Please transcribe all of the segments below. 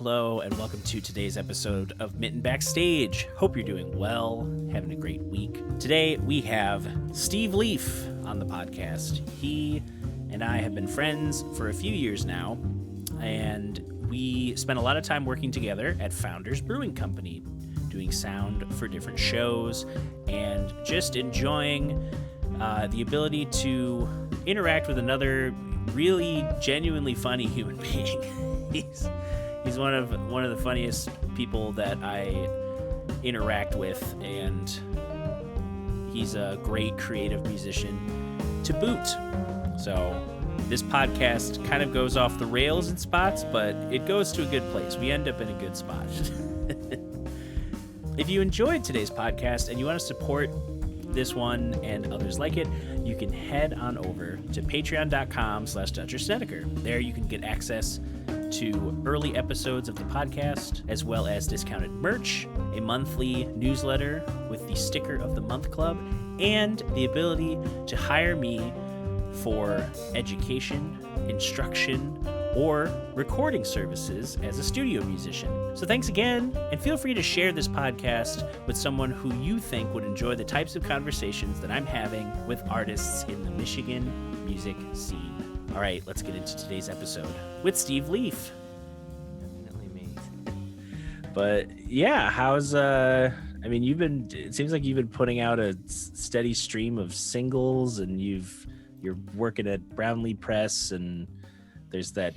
Hello, and welcome to today's episode of Mitten Backstage. Hope you're doing well, having a great week. Today, we have Steve Leaf on the podcast. He and I have been friends for a few years now, and we spent a lot of time working together at Founders Brewing Company, doing sound for different shows, and just enjoying the ability to interact with another really genuinely funny human being. He's one of the funniest people that I interact with, and he's a great creative musician to boot. So this podcast kind of goes off the rails in spots, but it goes to a good place. We end up in a good spot. If you enjoyed today's podcast and you want to support this one and others like it, you can head on over to patreon.com/Tracy Snedeker. There you can get access to early episodes of the podcast, as well as discounted merch, a monthly newsletter with the Sticker of the Month Club, and the ability to hire me for education, instruction, or recording services as a studio musician. So thanks again, and feel free to share this podcast with someone who you think would enjoy the types of conversations that I'm having with artists in the Michigan music scene. All right, let's get into today's episode with Steve Leaf. Definitely me. But yeah, how's it seems like you've been putting out a steady stream of singles, and you're working at Brownlee Press, and there's that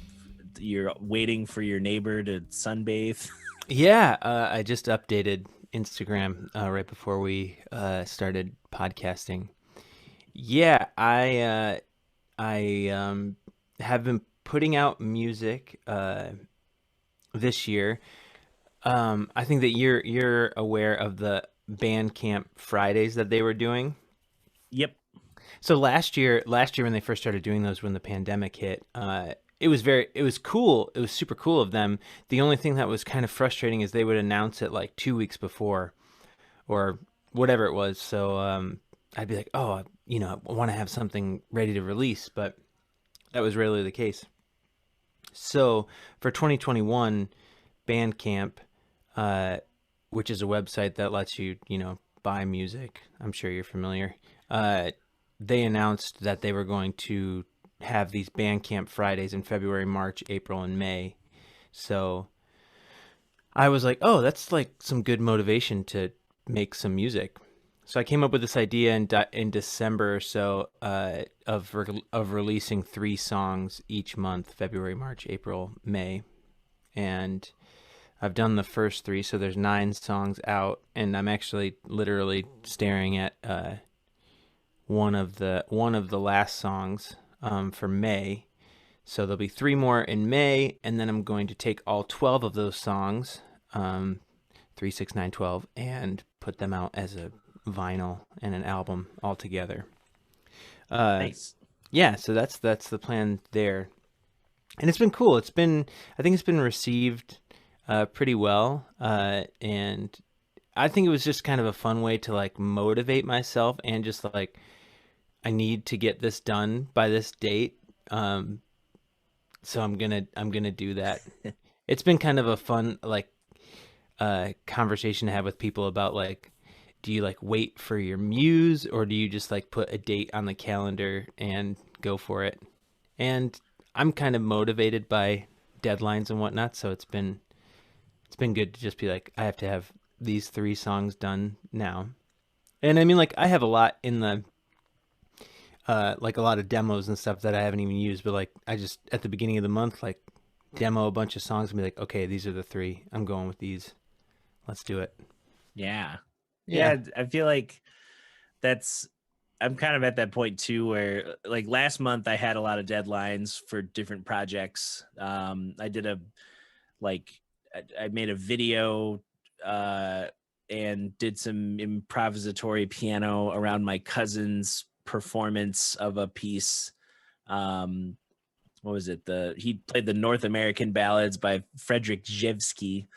you're waiting for your neighbor to sunbathe. Yeah, I just updated Instagram right before we started podcasting. Yeah, I have been putting out music this year. I think that you're aware of the Bandcamp Fridays that they were doing. Yep. So last year when they first started doing those, when the pandemic hit, it was cool. It was super cool of them. The only thing that was kind of frustrating is they would announce it like 2 weeks before or whatever it was. So I'd be like, oh, I want to have something ready to release, but that was rarely the case. So for 2021, Bandcamp, which is a website that lets you, buy music, I'm sure you're familiar, they announced that they were going to have these Bandcamp Fridays in February, March, April, and May. So I was like, oh, that's like some good motivation to make some music. So I came up with this idea in December or so of releasing 3 songs each month: February, March, April, May. And I've done the first 3, so there's 9 songs out, and I'm actually literally staring at one of the last songs for May. So there'll be 3 more in May, and then I'm going to take all 12 of those songs, 3, 6, 9, 12, and put them out as a vinyl and an album all together. Nice. Yeah, so that's the plan there, and it's been cool. I think it's been received pretty well, and I think it was just kind of a fun way to like motivate myself and just like, I need to get this done by this date. So I'm gonna do that. It's been kind of a fun like conversation to have with people about like, do you like wait for your muse, or do you just like put a date on the calendar and go for it? And I'm kind of motivated by deadlines and whatnot, so it's been good to just be like, I have to have these 3 songs done now. And I mean, like, I have a lot in the like a lot of demos and stuff that I haven't even used, but like I just at the beginning of the month like demo a bunch of songs and be like, okay, these are the 3. I'm going with these. Let's do it. Yeah. I feel like I'm kind of at that point too, where like last month I had a lot of deadlines for different projects. I made a video and did some improvisatory piano around my cousin's performance of a piece. What was it? He played the North American Ballads by Frederick Rzewski,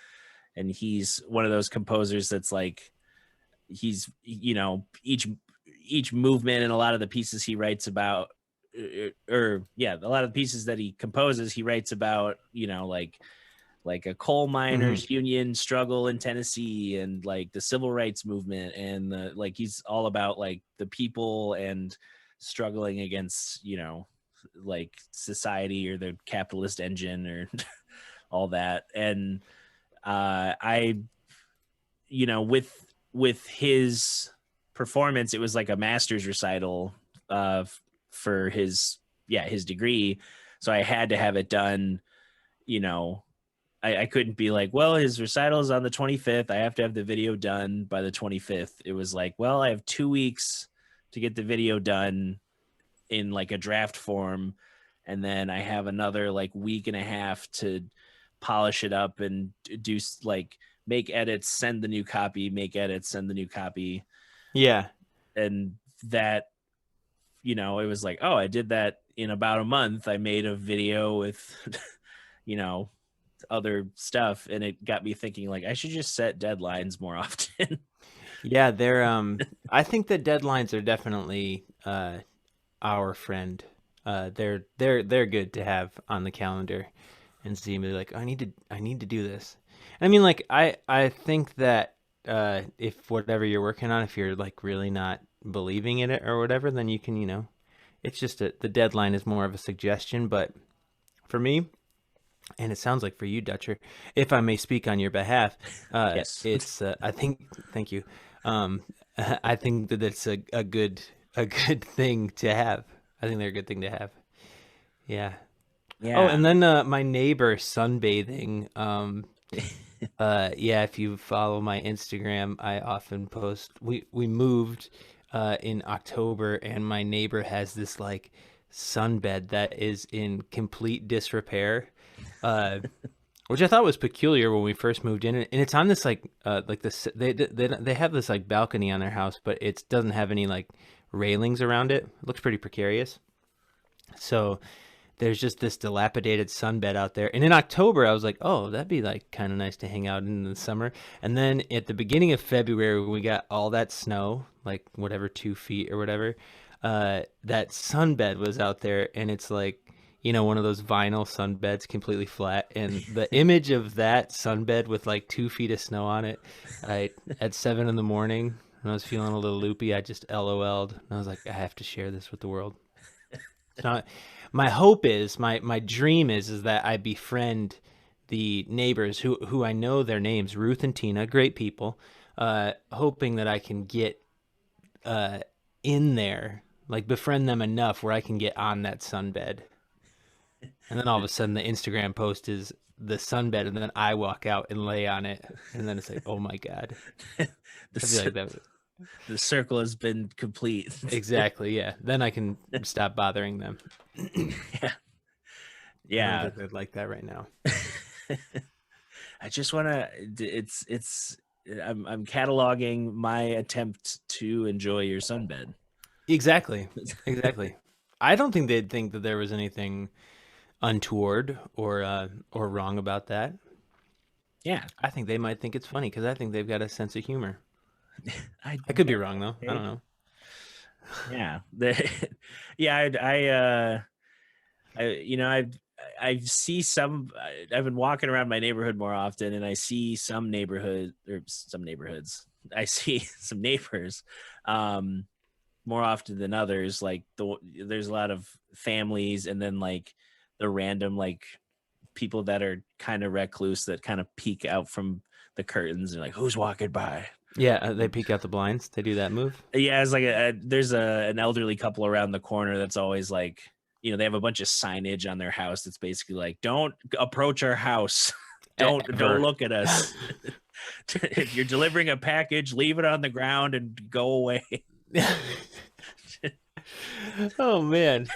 and he's one of those composers that's like, he's, each movement and a lot of the pieces he writes about, a lot of the pieces that he composes, he writes about, like like a coal miners union struggle in Tennessee and like the civil rights movement, and like he's all about like the people and struggling against, you know, like society or the capitalist engine or all that. And I, you know, with his performance, it was like a master's recital for his degree, so I had to have it done, you know. I couldn't be like, well, his recital is on the 25th. I have to have the video done by the 25th. It was like, well, I have 2 weeks to get the video done in like a draft form. And then I have another like week and a half to polish it up and do like make edits, send the new copy, make edits, send the new copy. Yeah. And that, you know, it was like, oh, I did that in about a month. I made a video with, you know, other stuff, and it got me thinking like I should just set deadlines more often. Yeah, they're I think the deadlines are definitely our friend. They're good to have on the calendar and see me like I need to do this. I mean, like I think that if whatever you're working on, if you're like really not believing in it or whatever, then you can, you know, it's just the deadline is more of a suggestion. But for me, and it sounds like for you, Dutcher, if I may speak on your behalf, Yes. it's I think, thank you. I think that it's a good thing to have. I think they're a good thing to have. Yeah. Oh, Yeah. and then my neighbor sunbathing. Yeah, if you follow my Instagram, I often post. We moved in October, and my neighbor has this like sunbed that is in complete disrepair, which I thought was peculiar when we first moved in. And it's on this like this they have this like balcony on their house, but it doesn't have any like railings around it. It looks pretty precarious. So there's just this dilapidated sunbed out there. And in October, I was like, oh, that'd be like kind of nice to hang out in the summer. And then at the beginning of February, when we got all that snow, like whatever, 2 feet or whatever, that sunbed was out there. And it's like, you know, one of those vinyl sunbeds, completely flat. And the image of that sunbed with like 2 feet of snow on it, at 7 in the morning, when I was feeling a little loopy, I just LOL'd. And I was like, I have to share this with the world. So my hope is, my dream is that I befriend the neighbors who I know their names, Ruth and Tina, great people, hoping that I can get in there, like befriend them enough where I can get on that sunbed. And then all of a sudden the Instagram post is the sunbed, and then I walk out and lay on it. And then it's like, oh my God. I feel like that. The circle has been complete. Exactly, yeah. Then I can stop bothering them. Yeah. I don't think they'd like that right now. I just want to. I'm cataloging my attempt to enjoy your sunbed. Exactly. I don't think they'd think that there was anything untoward or wrong about that. Yeah, I think they might think it's funny because I think they've got a sense of humor. I could be wrong though. I don't know. Yeah, you know, I see some. I've been walking around my neighborhood more often, and I see some neighborhoods. I see some neighbors more often than others. Like there's a lot of families, and then like the random like people that are kind of recluse that kind of peek out from the curtains and like, who's walking by? Yeah, they peek out the blinds. They do that move. Yeah, it's like there's an elderly couple around the corner that's always like, you know, they have a bunch of signage on their house that's basically like, don't approach our house. Don't look at us. If you're delivering a package, leave it on the ground and go away. Oh man.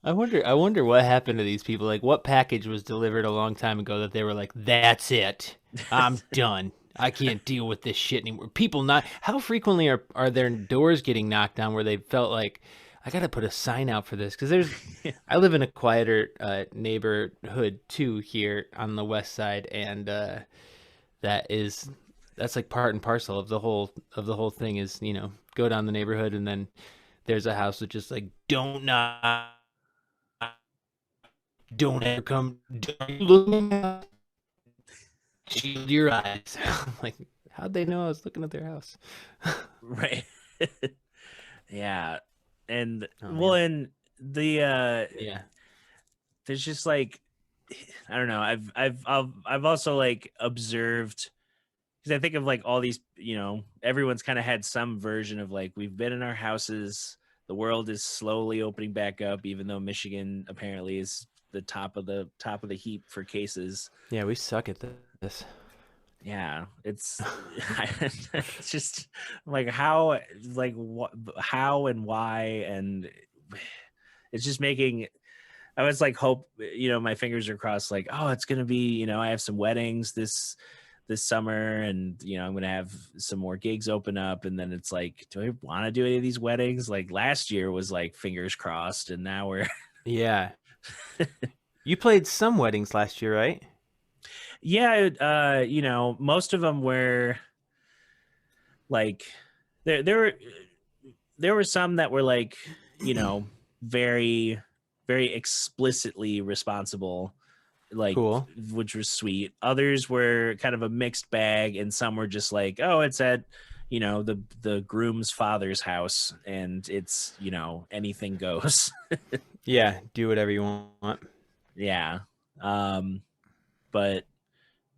I wonder what happened to these people. Like, what package was delivered a long time ago that they were like, that's it. I'm done. I can't deal with this shit anymore. People not. How frequently are their doors getting knocked down where they felt like, I got to put a sign out for this? Because I live in a quieter neighborhood too here on the west side, and that's like part and parcel of the whole thing. Is, you know, go down the neighborhood and then there's a house that just like, don't knock, don't ever come, don't look. shield your eyes. I'm like, how'd they know I was looking at their house? Right. Yeah. And Oh well, man. and the Yeah. there's just like I don't know. I've also like observed because I think of like all these, everyone's kind of had some version of like we've been in our houses. The world is slowly opening back up, even though Michigan apparently is the top of the heap for cases. Yeah, we suck at this. Yeah, it's it's just like how like what how and why and it's just making I was like hope my fingers are crossed like oh it's gonna be I have some weddings this summer and I'm gonna have some more gigs open up and then it's like do I want to do any of these weddings like last year was like fingers crossed and now we're Yeah. You played some weddings last year, right? yeah most of them were like there were some that were like very very explicitly responsible like Cool. which was sweet. Others were kind of a mixed bag and some were just like oh it's at the groom's father's house and it's anything goes. Yeah, do whatever you want. Yeah. um but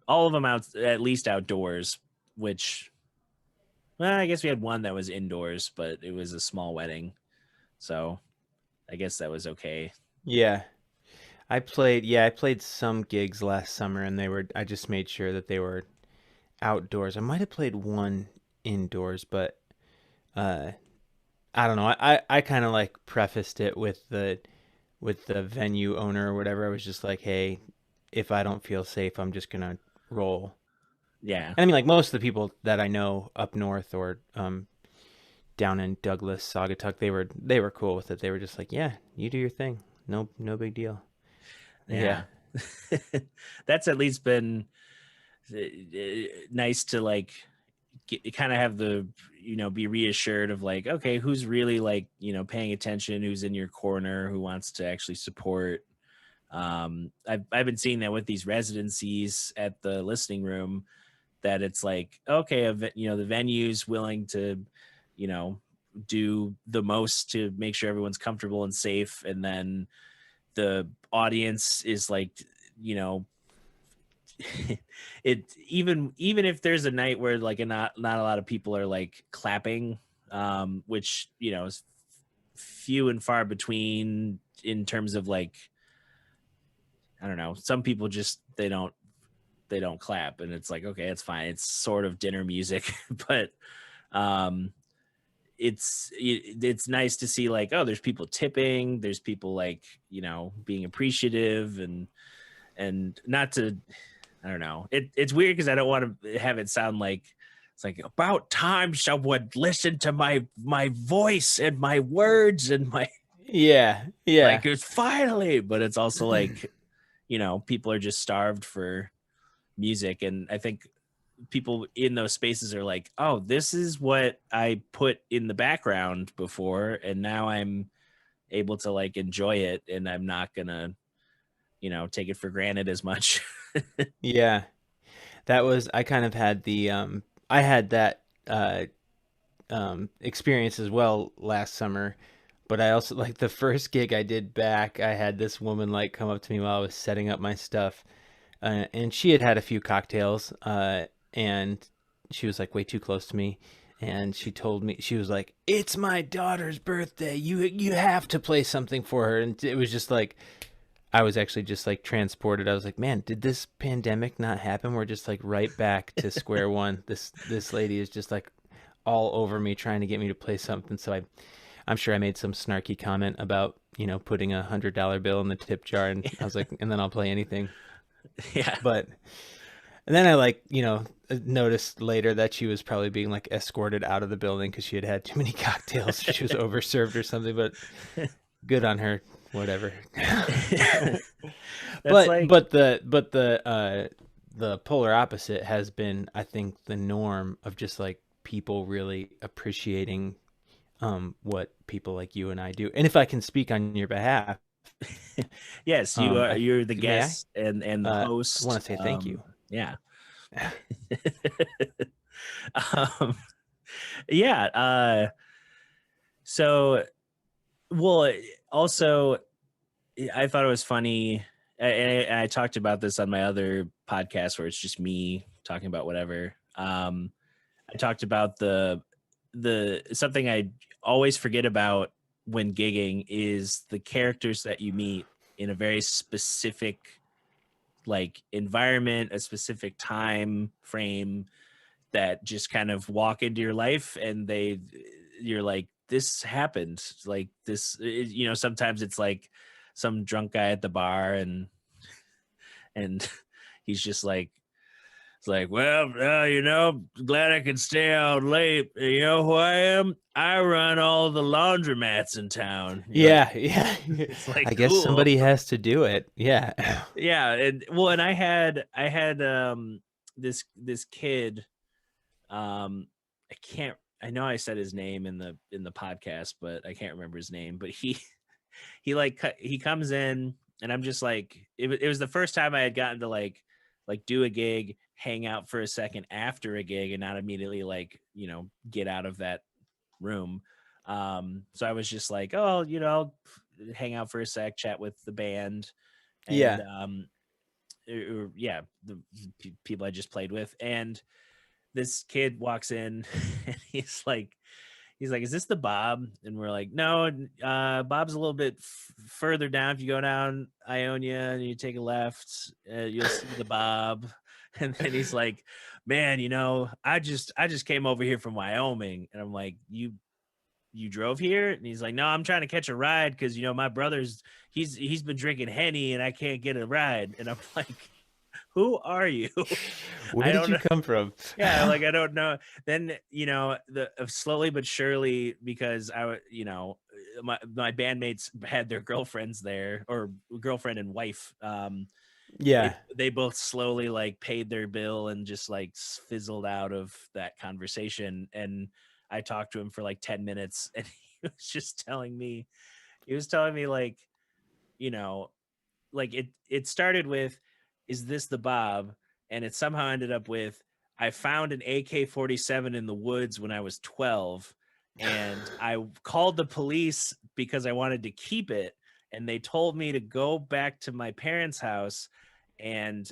all of them out at least outdoors, which well, I guess we had one that was indoors but it was a small wedding, so I guess that was okay. Yeah. I played some gigs last summer and I just made sure that they were outdoors. I might have played one indoors, but uh I don't know. I kind of like prefaced it with the venue owner or whatever. I was just like, "Hey, if I don't feel safe, I'm just going to roll." Yeah. And I mean like most of the people that I know up north or down in Douglas, Saugatuck, they were cool with it. They were just like, "Yeah, you do your thing. No big deal." Yeah. Yeah. That's at least been nice to like kind of have the be reassured of like okay who's really like paying attention, who's in your corner, who wants to actually support. I've been seeing that with these residencies at the listening room that it's like okay the venue's willing to you know do the most to make sure everyone's comfortable and safe and then the audience is like you know it even if there's a night where like not a lot of people are like clapping, which is few and far between in terms of like I don't know, some people just they don't clap and it's like okay it's fine, it's sort of dinner music. But um it's nice to see like oh there's people tipping, there's people like being appreciative and not to I don't know. It's weird because I don't want to have it sound like it's like about time someone listened to my voice and my words and my Yeah. Yeah. like it's finally, but it's also like people are just starved for music, and I think people in those spaces are like, oh, this is what I put in the background before, and now I'm able to like enjoy it, and I'm not gonna take it for granted as much. Yeah. That was I kind of had the I had that experience as well last summer, but I also like the first gig I did back, I had this woman like come up to me while I was setting up my stuff, and she had had a few cocktails, and she was like way too close to me, and she told me she was like, "It's my daughter's birthday. You have to play something for her," and it was just like I was actually just like transported. I was like, man, did this pandemic not happen? We're just like right back to square one. This lady is just like all over me trying to get me to play something. So I'm sure I made some snarky comment about putting $100 bill in the tip jar, and I was like, and then I'll play anything. Yeah. But and then I like noticed later that she was probably being like escorted out of the building because she had had too many cocktails. She was overserved or something. But good on her. Whatever. That's but like the polar opposite has been, I think, the norm of just like people really appreciating what people like you and I do. And if I can speak on your behalf, yes, I you're the may I? guest and the I host. want to say thank you. Yeah. um, yeah. So, well, also, I thought it was funny. And I talked about this on my other podcast where it's just me talking about whatever. I talked about the something I always forget about when gigging is the characters that you meet in a very specific like environment, a specific time frame that just kind of walk into your life and you're like, this happened like this, sometimes it's like some drunk guy at the bar and he's just like, it's like, well, glad I could stay out late. You know who I am? I run all the laundromats in town. You're like, Yeah. it's like, I guess cool. somebody has to do it. Yeah. Yeah. And I had this kid. I can't, I know I said his name in the podcast, but I can't remember his name. But he comes in, and I'm just like, it was the first time I had gotten to like do a gig, hang out for a second after a gig, and not immediately like get out of that room. So I was just like, oh, hang out for a sec, chat with the band, and Yeah. yeah, the people I just played with. And this kid walks in and he's like, is this the Bob? And we're like, no, Bob's a little bit further down. If you go down Ionia and you take a left, you'll see the Bob. And then he's like, man, I just came over here from Wyoming. And I'm like, you drove here? And he's like, no, I'm trying to catch a ride because my brother's he's been drinking Henny and I can't get a ride. And I'm like, who are you? Where did you come from? Yeah, like I don't know. Then slowly but surely, because my bandmates had their girlfriends there, or girlfriend and wife. Yeah. They both slowly like paid their bill and just like fizzled out of that conversation. And I talked to him for like 10 minutes, and he was just telling me, like, like it started with, is this the Bob? And it somehow ended up with, I found an AK-47 in the woods when I was 12, and I called the police because I wanted to keep it, and they told me to go back to my parents' house, and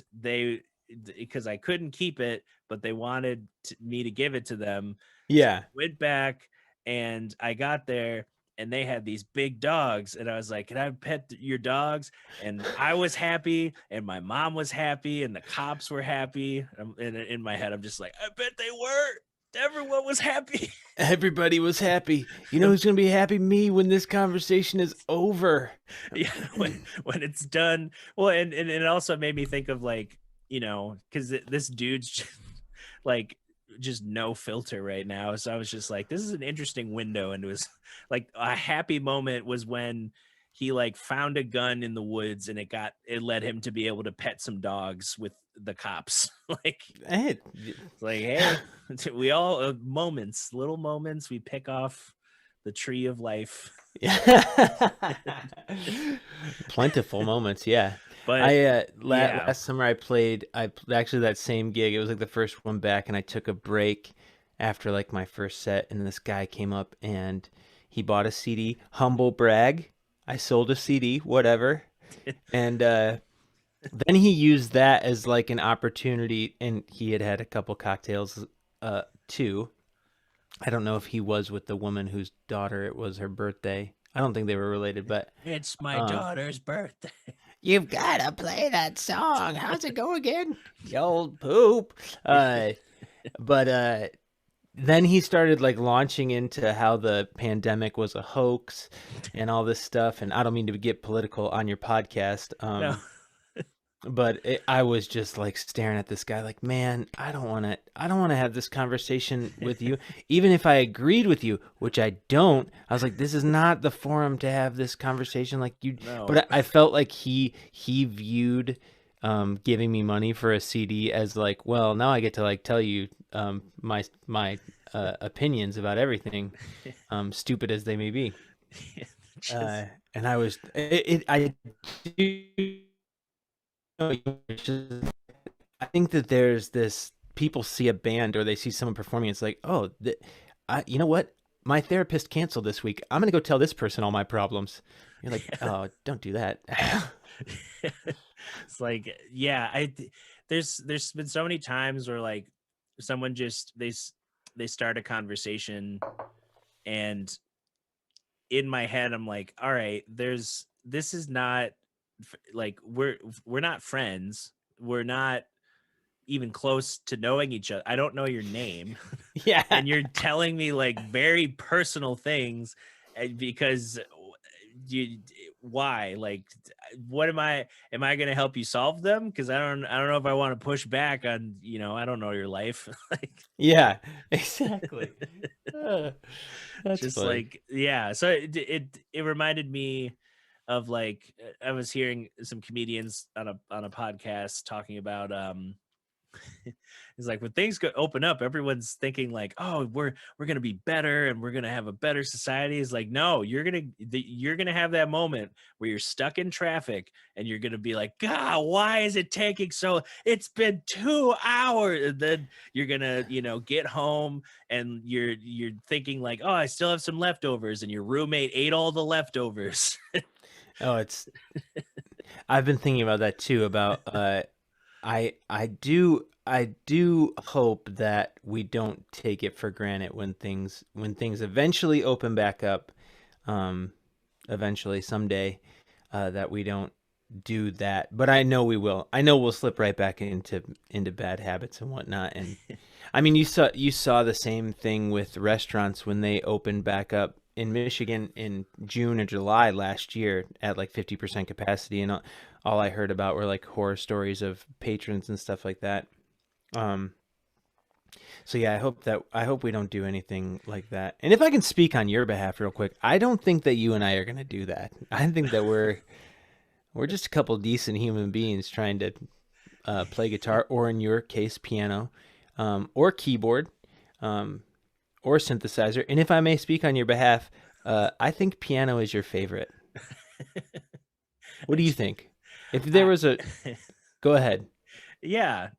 because I couldn't keep it, but they wanted me to give it to them. So Yeah. I went back, and I got there, and they had these big dogs, and I was like, can I pet your dogs? And I was happy, and my mom was happy, and the cops were happy. And in my head, I'm just like, I bet they were. Everyone was happy. Everybody was happy. You know who's going to be happy? Me, when this conversation is over. Yeah, when it's done. Well, and it also made me think of like, because this dude's just, like, just no filter right now. So I was just like, this is an interesting window. And it was like a happy moment was when he like found a gun in the woods, and it led him to be able to pet some dogs with the cops. Like, Hey. it's like, hey, we all little moments we pick off the tree of life. Plentiful moments, yeah. But Last summer I actually that same gig. It was like the first one back, and I took a break after like my first set, and this guy came up and he bought a CD. Humble brag, I sold a CD, whatever. And then he used that as like an opportunity, and he had a couple cocktails too. I don't know if he was with the woman whose daughter it was her birthday. I don't think they were related, but it's my daughter's birthday. You've got to play that song. How's it go again? You old poop. But then he started like launching into how the pandemic was a hoax and all this stuff. And I don't mean to get political on your podcast. No. But I was just like staring at this guy like, man, I don't want to have this conversation with you. Even if I agreed with you, which I don't, I was like, this is not the forum to have this conversation like you. No. But I felt like he viewed giving me money for a CD as like, well, now I get to like tell you my opinions about everything, stupid as they may be. And I was, I do. I think that there's this people see a band or they see someone performing, it's like, oh, you know what? My therapist canceled this week. I'm gonna go tell this person all my problems. You're like, oh, don't do that. It's like, yeah, there's been so many times where like someone just they start a conversation, and in my head I'm like, all right, this is not like we're not friends. We're not even close to knowing each other. I don't know your name. Yeah. And you're telling me like very personal things, because you why, like, what am I going to help you solve them? Because I don't know if I want to push back on, I don't know your life. Like, Yeah, exactly. Uh, that's just funny. like, yeah, so it reminded me of like, I was hearing some comedians on a podcast talking about it's like when things open up, everyone's thinking like, oh, we're gonna be better and we're gonna have a better society. It's like, no, you're gonna have that moment where you're stuck in traffic and you're gonna be like, God, why is it taking so? It's been 2 hours. And then you're gonna, get home and you're thinking like, oh, I still have some leftovers, and your roommate ate all the leftovers. Oh, I've been thinking about that too, about I do hope that we don't take it for granted when things eventually open back up, eventually someday, that we don't do that. But I know we will. I know we'll slip right back into bad habits and whatnot. And I mean, you saw the same thing with restaurants when they opened back up in Michigan in June or July last year at like 50% capacity, and all I heard about were like horror stories of patrons and stuff like that. Um, so yeah, I hope we don't do anything like that. And if I can speak on your behalf real quick, I don't think that you and I are going to do that. I think that we're just a couple decent human beings trying to play guitar, or in your case, piano, or keyboard, um, or synthesizer. And if I may speak on your behalf, I think piano is your favorite. What do you think? If there I, was a, go ahead. yeah.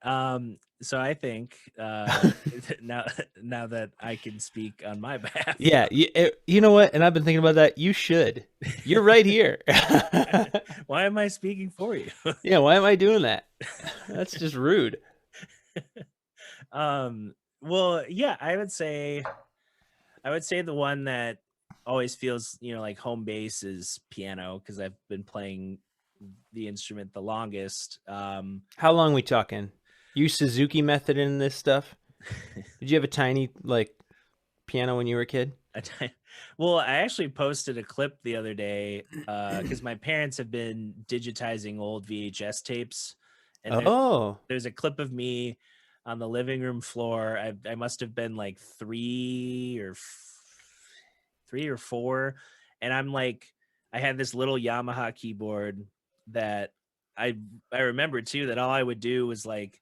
So I think now now that I can speak on my behalf. Yeah, you know what? And I've been thinking about that. You should. You're right here. Why am I speaking for you? Yeah, why am I doing that? That's just rude. Well, yeah, I would say the one that always feels, like home base is piano, because I've been playing the instrument the longest. How long we talking? You Suzuki method in this stuff? Did you have a tiny like piano when you were a kid? I t- well, I actually posted a clip the other day, because my parents have been digitizing old VHS tapes, and Oh, there's a clip of me on the living room floor. I must have been like 3 or 4, and I'm like, I had this little Yamaha keyboard that I I remember too, that all I would do was like,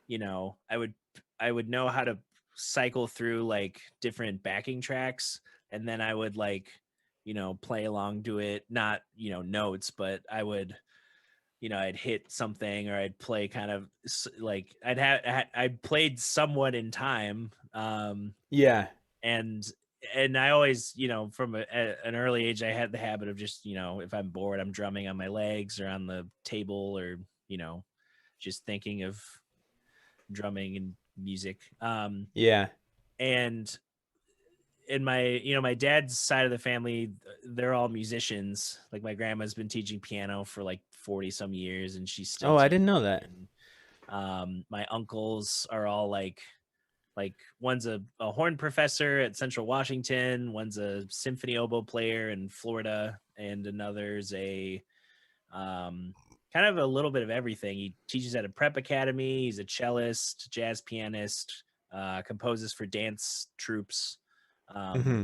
you know, I would I would know how to cycle through like different backing tracks, and then I would like, play along to it, not, notes, but I would, I'd hit something, or I'd play kind of like I played somewhat in time, yeah. and I always, from an early age, I had the habit of just, if I'm bored, I'm drumming on my legs or on the table, or, you know, just thinking of drumming and music. Yeah. And in my dad's side of the family, they're all musicians. Like my grandma's been teaching piano for like 40 some years, and she's still Oh, I teaching. didn't know that. And my uncles are all like one's a horn professor at Central Washington, one's a symphony oboe player in Florida, and another's a kind of a little bit of everything. He teaches at a prep academy. He's a cellist, jazz pianist, composes for dance troupes, um, Hmm.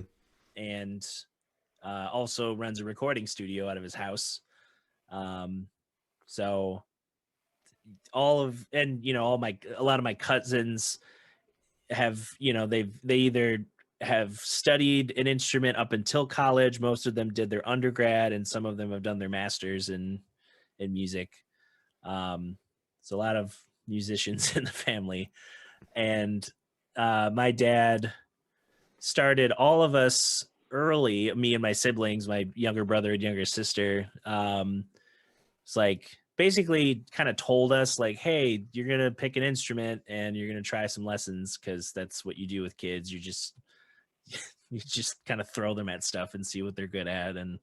and also runs a recording studio out of his house. Um, so all of and all my a lot of my cousins have, they either have studied an instrument up until college. Most of them did their undergrad, and some of them have done their masters in music. So a lot of musicians in the family. And my dad started all of us early, me and my siblings, my younger brother and younger sister. It's like basically kind of told us like, hey, you're gonna pick an instrument and you're gonna try some lessons, because that's what you do with kids. You just kind of throw them at stuff and see what they're good at, and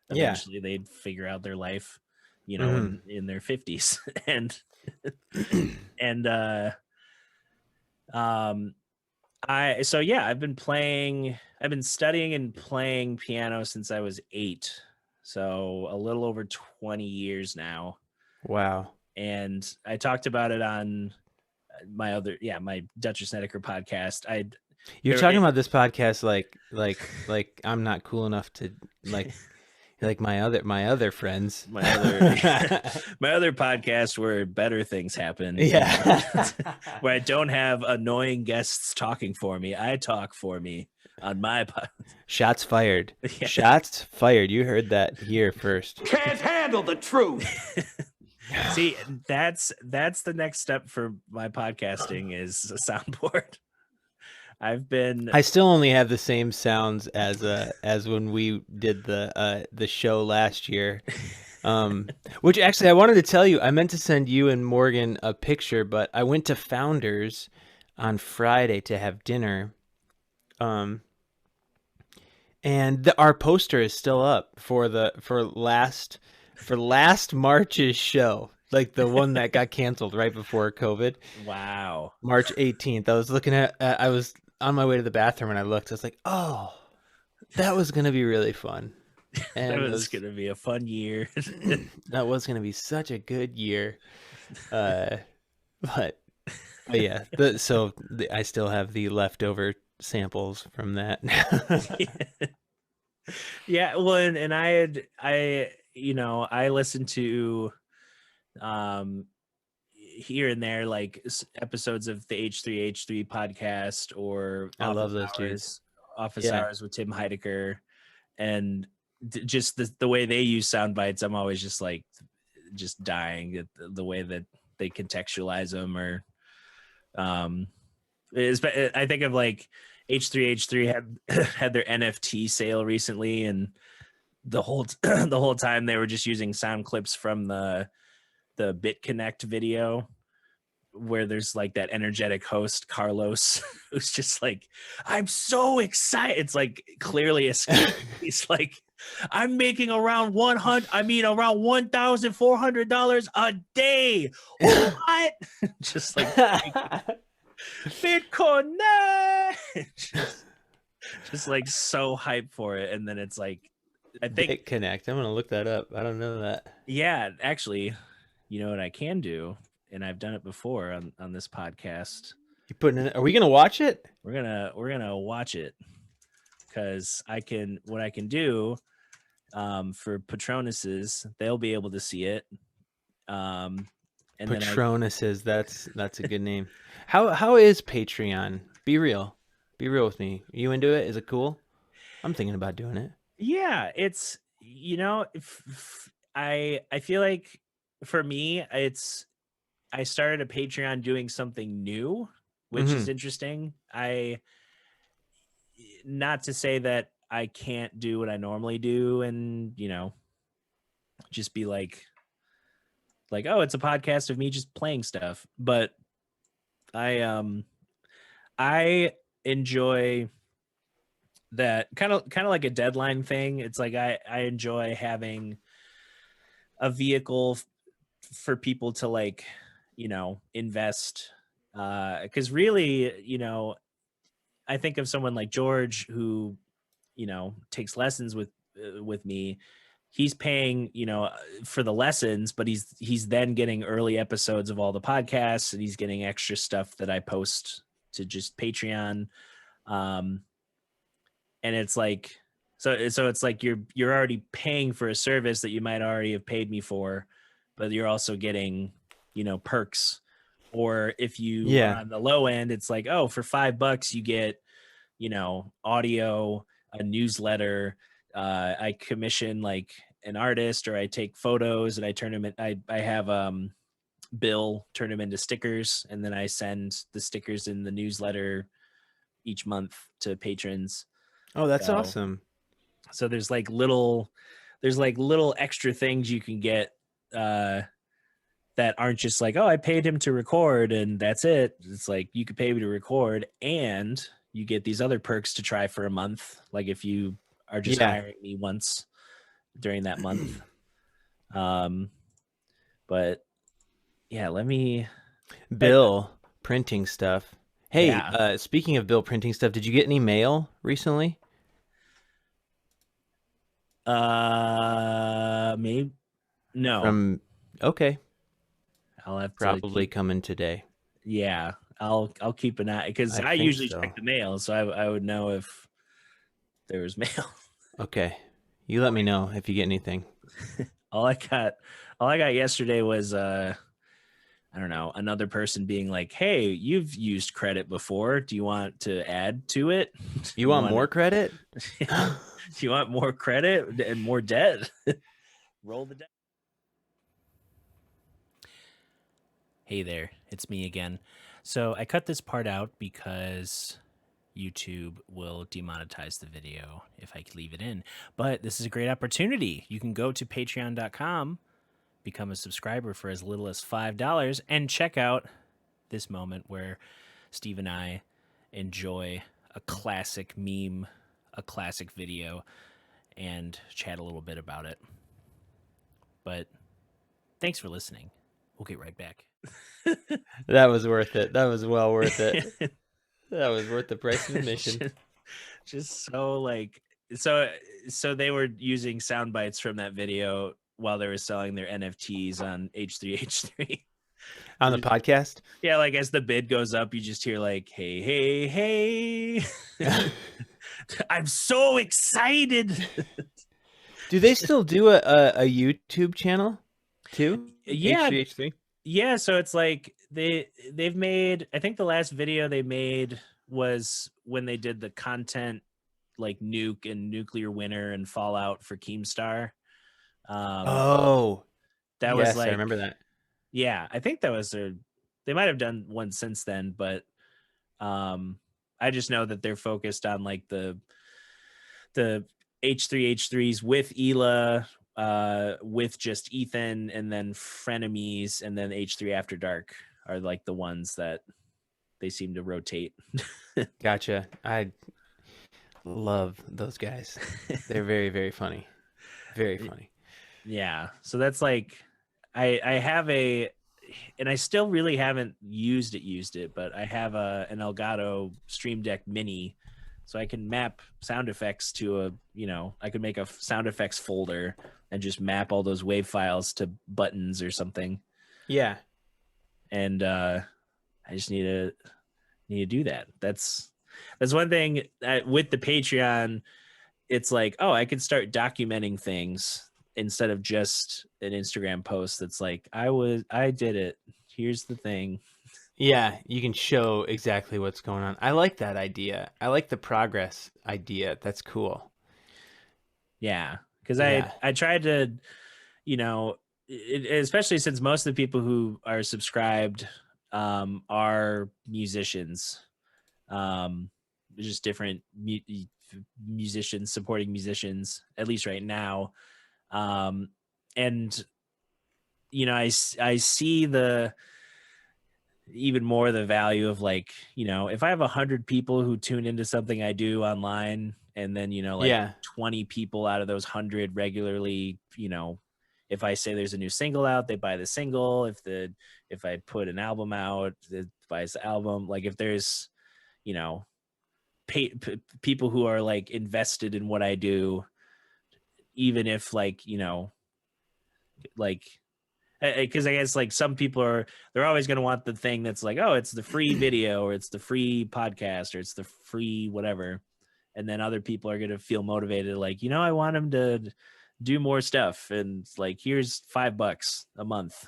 Yeah. eventually they'd figure out their life, Mhm. in their 50s. And um I've been studying and playing piano since I was 8, so a little over 20 years now. Wow. And I talked about it on my Dutcher Snedeker podcast. You're talking about this podcast like I'm not cool enough to like my other friends. my other my other podcast where better things happen. Yeah. Where I don't have annoying guests talking for me. I talk for me on my podcast. Shots fired. Yeah. Shots fired. You heard that here first. Can't handle the truth. See, that's the next step for my podcasting is a soundboard. I still only have the same sounds as when we did the show last year. Which actually I wanted to tell you, I meant to send you and Morgan a picture, but I went to Founders on Friday to have dinner. And our poster is still up for last March's show, like the one that got canceled right before COVID. Wow. March 18th. I was looking I was on my way to the bathroom and I looked. I was like, oh, that was going to be really fun. And that was going to be a fun year. That was going to be such a good year. But yeah, I still have the leftover samples from that. Yeah, well, and I listened to here and there like episodes of the H3H3 podcast, or I love those dudes. Office Hours with Tim Heidecker, and just the way they use sound bites, I'm always just dying at the way that they contextualize them. Or I think of like H3H3 had their NFT sale recently, and the whole time they were just using sound clips from the BitConnect video, where there's like that energetic host Carlos who's just like, I'm so excited. It's like clearly a skit. He's like, I'm making around $1,400 a day. What? Just like Bitcoin. just like so hyped for it. And then it's like, I think BitConnect. I'm gonna look that up. I don't know that. Yeah, actually, you know what I can do, and I've done it before on this podcast. You putting it? Are we gonna watch it? We're gonna watch it, because what I can do for Patronuses, they'll be able to see it. And Patronuses, that's a good name. How is Patreon? Be real with me. Are you into it? Is it cool? I'm thinking about doing it. Yeah, it's I feel like for me, I started a Patreon doing something new, which is interesting. Not to say that I can't do what I normally do and, just be like, oh, it's a podcast of me just playing stuff. But I enjoy that kind of like a deadline thing. It's like I enjoy having a vehicle for people to invest, because really, I think of someone like George who takes lessons with me. He's paying for the lessons, but he's then getting early episodes of all the podcasts, and he's getting extra stuff that I post to just Patreon. And it's like, so it's like you're already paying for a service that you might already have paid me for, but you're also getting, perks. Or if you are on the low end, it's like, oh, for $5 you get, audio, a newsletter. I commission like an artist, or I take photos and I turn them in. I have bill, turn them into stickers, and then I send the stickers in the newsletter each month to patrons. Oh, that's So- awesome. So there's like little extra things you can get that aren't just like, oh, I paid him to record and that's it. It's like you could pay me to record and you get these other perks to try for a month. Like if you are just hiring me once during that month. But yeah, let me Bill printing stuff. Hey, Yeah. speaking of Bill printing stuff, did you get any mail recently? maybe no. Okay, I'll have to probably coming today. Yeah, I'll keep an eye because I think usually so. check the mail, so I would know if there was mail. Okay, you let me know if you get anything. all I got yesterday was I don't know, another person being like, "Hey, you've used credit before. Do you want to add to it? You want more credit? Do you want more credit and more debt? Roll the debt." Hey there, it's me again. So I cut this part out because YouTube will demonetize the video if I leave it in. But this is a great opportunity. You can go to patreon.com, become a subscriber for as little as $5, and check out this moment where Steve and I enjoy a classic meme, a classic video, and chat a little bit about it. But thanks for listening. We'll get right back. That was worth it. That was well worth it. That was worth the price of admission. Just so like so they were using sound bites from that video while they were selling their NFTs on H3H3. On the podcast? Yeah, like as the bid goes up, you just hear like, hey, hey, hey. I'm so excited. Do they still do a YouTube channel too? Yeah. H3H3? Yeah, so it's like they've made, I think the last video they made was when they did the content like Nuke and Nuclear Winter and Fallout for Keemstar. That was like, I remember that. Yeah, I think that was they might have done one since then, but I just know that they're focused on like the H3H3s with Ela, with just Ethan, and then Frenemies, and then H3 After Dark are like the ones that they seem to rotate. Gotcha. I love those guys. They're very, very funny. Very funny. Yeah. So that's like, I have and I still really haven't used it, but I have an Elgato Stream Deck Mini, so I can map sound effects to I could make a sound effects folder and just map all those wave files to buttons or something. Yeah. And I just need to do that. That's one thing with the Patreon. It's like, oh, I can start documenting things instead of just an Instagram post that's like, I did it. Here's the thing. Yeah, you can show exactly what's going on. I like that idea. I like the progress idea. That's cool. Yeah, because Yeah. I tried to, especially since most of the people who are subscribed are musicians, just different musicians supporting musicians, at least right now. And I see even more the value of like, if I have 100 people who tune into something I do online, and then 20 people out of those 100 regularly, if I say there's a new single out, they buy the single. If I put an album out, it buys the album. Like if there's people who are like invested in what I do, even if like because I guess like some people they're always going to want the thing that's like, oh, it's the free video, or it's the free podcast, or it's the free whatever. And then other people are going to feel motivated, like, I want them to do more stuff, and it's like, here's $5 a month.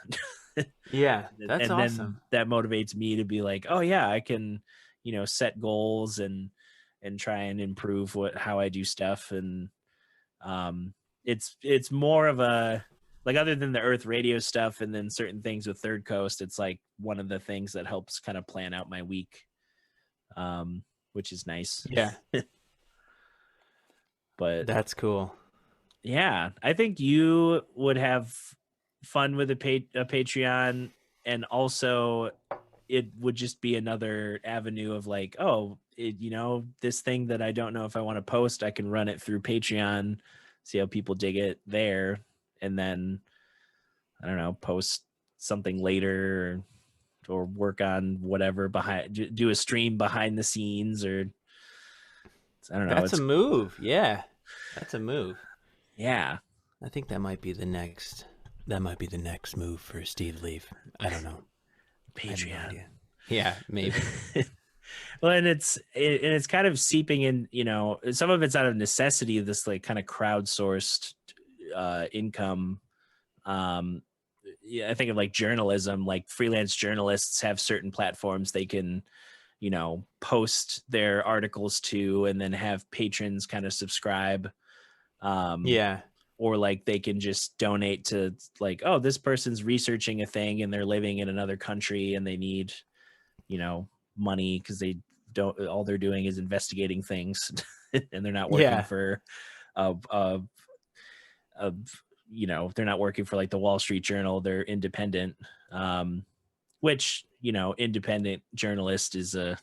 Yeah, that's and awesome. Then that motivates me to be like, oh yeah, I can set goals and try and improve how I do stuff. And it's more of a like other than the Earth Radio stuff and then certain things with Third Coast, it's like one of the things that helps kind of plan out my week, which is nice. Yeah. But That's cool. yeah, I think you would have fun with a Patreon, and also it would just be another avenue of like, oh, this thing that I don't know if I want to post, I can run it through Patreon, see how people dig it there, and then I don't know, post something later or work on whatever do a stream behind the scenes, or I don't know. That's a move. Yeah. That's a move. Yeah. I think that might be the next move for Steve Leaf. I don't know. Patreon. No, yeah, maybe. Well, and it's kind of seeping in, some of it's out of necessity, this like kind of crowdsourced income. Yeah, I think of like journalism, like freelance journalists have certain platforms they can, post their articles to, and then have patrons kind of subscribe. Yeah. Or like they can just donate to like, oh, this person's researching a thing and they're living in another country and they need, money because all they're doing is investigating things and they're not working for they're not working for like the Wall Street Journal. They're independent, which, independent journalist is a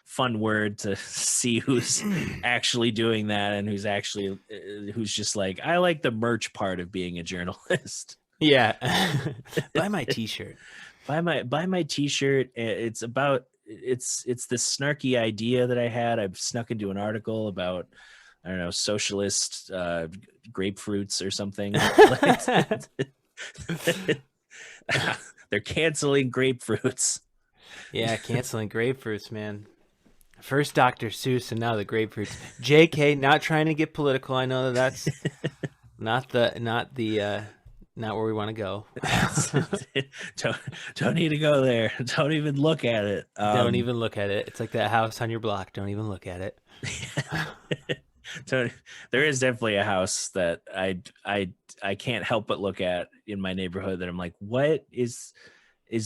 fun word to see who's actually doing that and who's just like, I like the merch part of being a journalist. Yeah. Buy my t-shirt. Buy my t-shirt. It's this snarky idea that I had. I've snuck into an article about, I don't know, socialist grapefruits or something. They're canceling grapefruits. Yeah, canceling grapefruits, man. First Dr. Seuss and now the grapefruits. JK, not trying to get political. I know that's not where we want to go. Don't need to go there. Don't even look at it. Don't even look at it. It's like that house on your block. Don't even look at it. So there is definitely a house that I can't help but look at in my neighborhood that I'm like, what is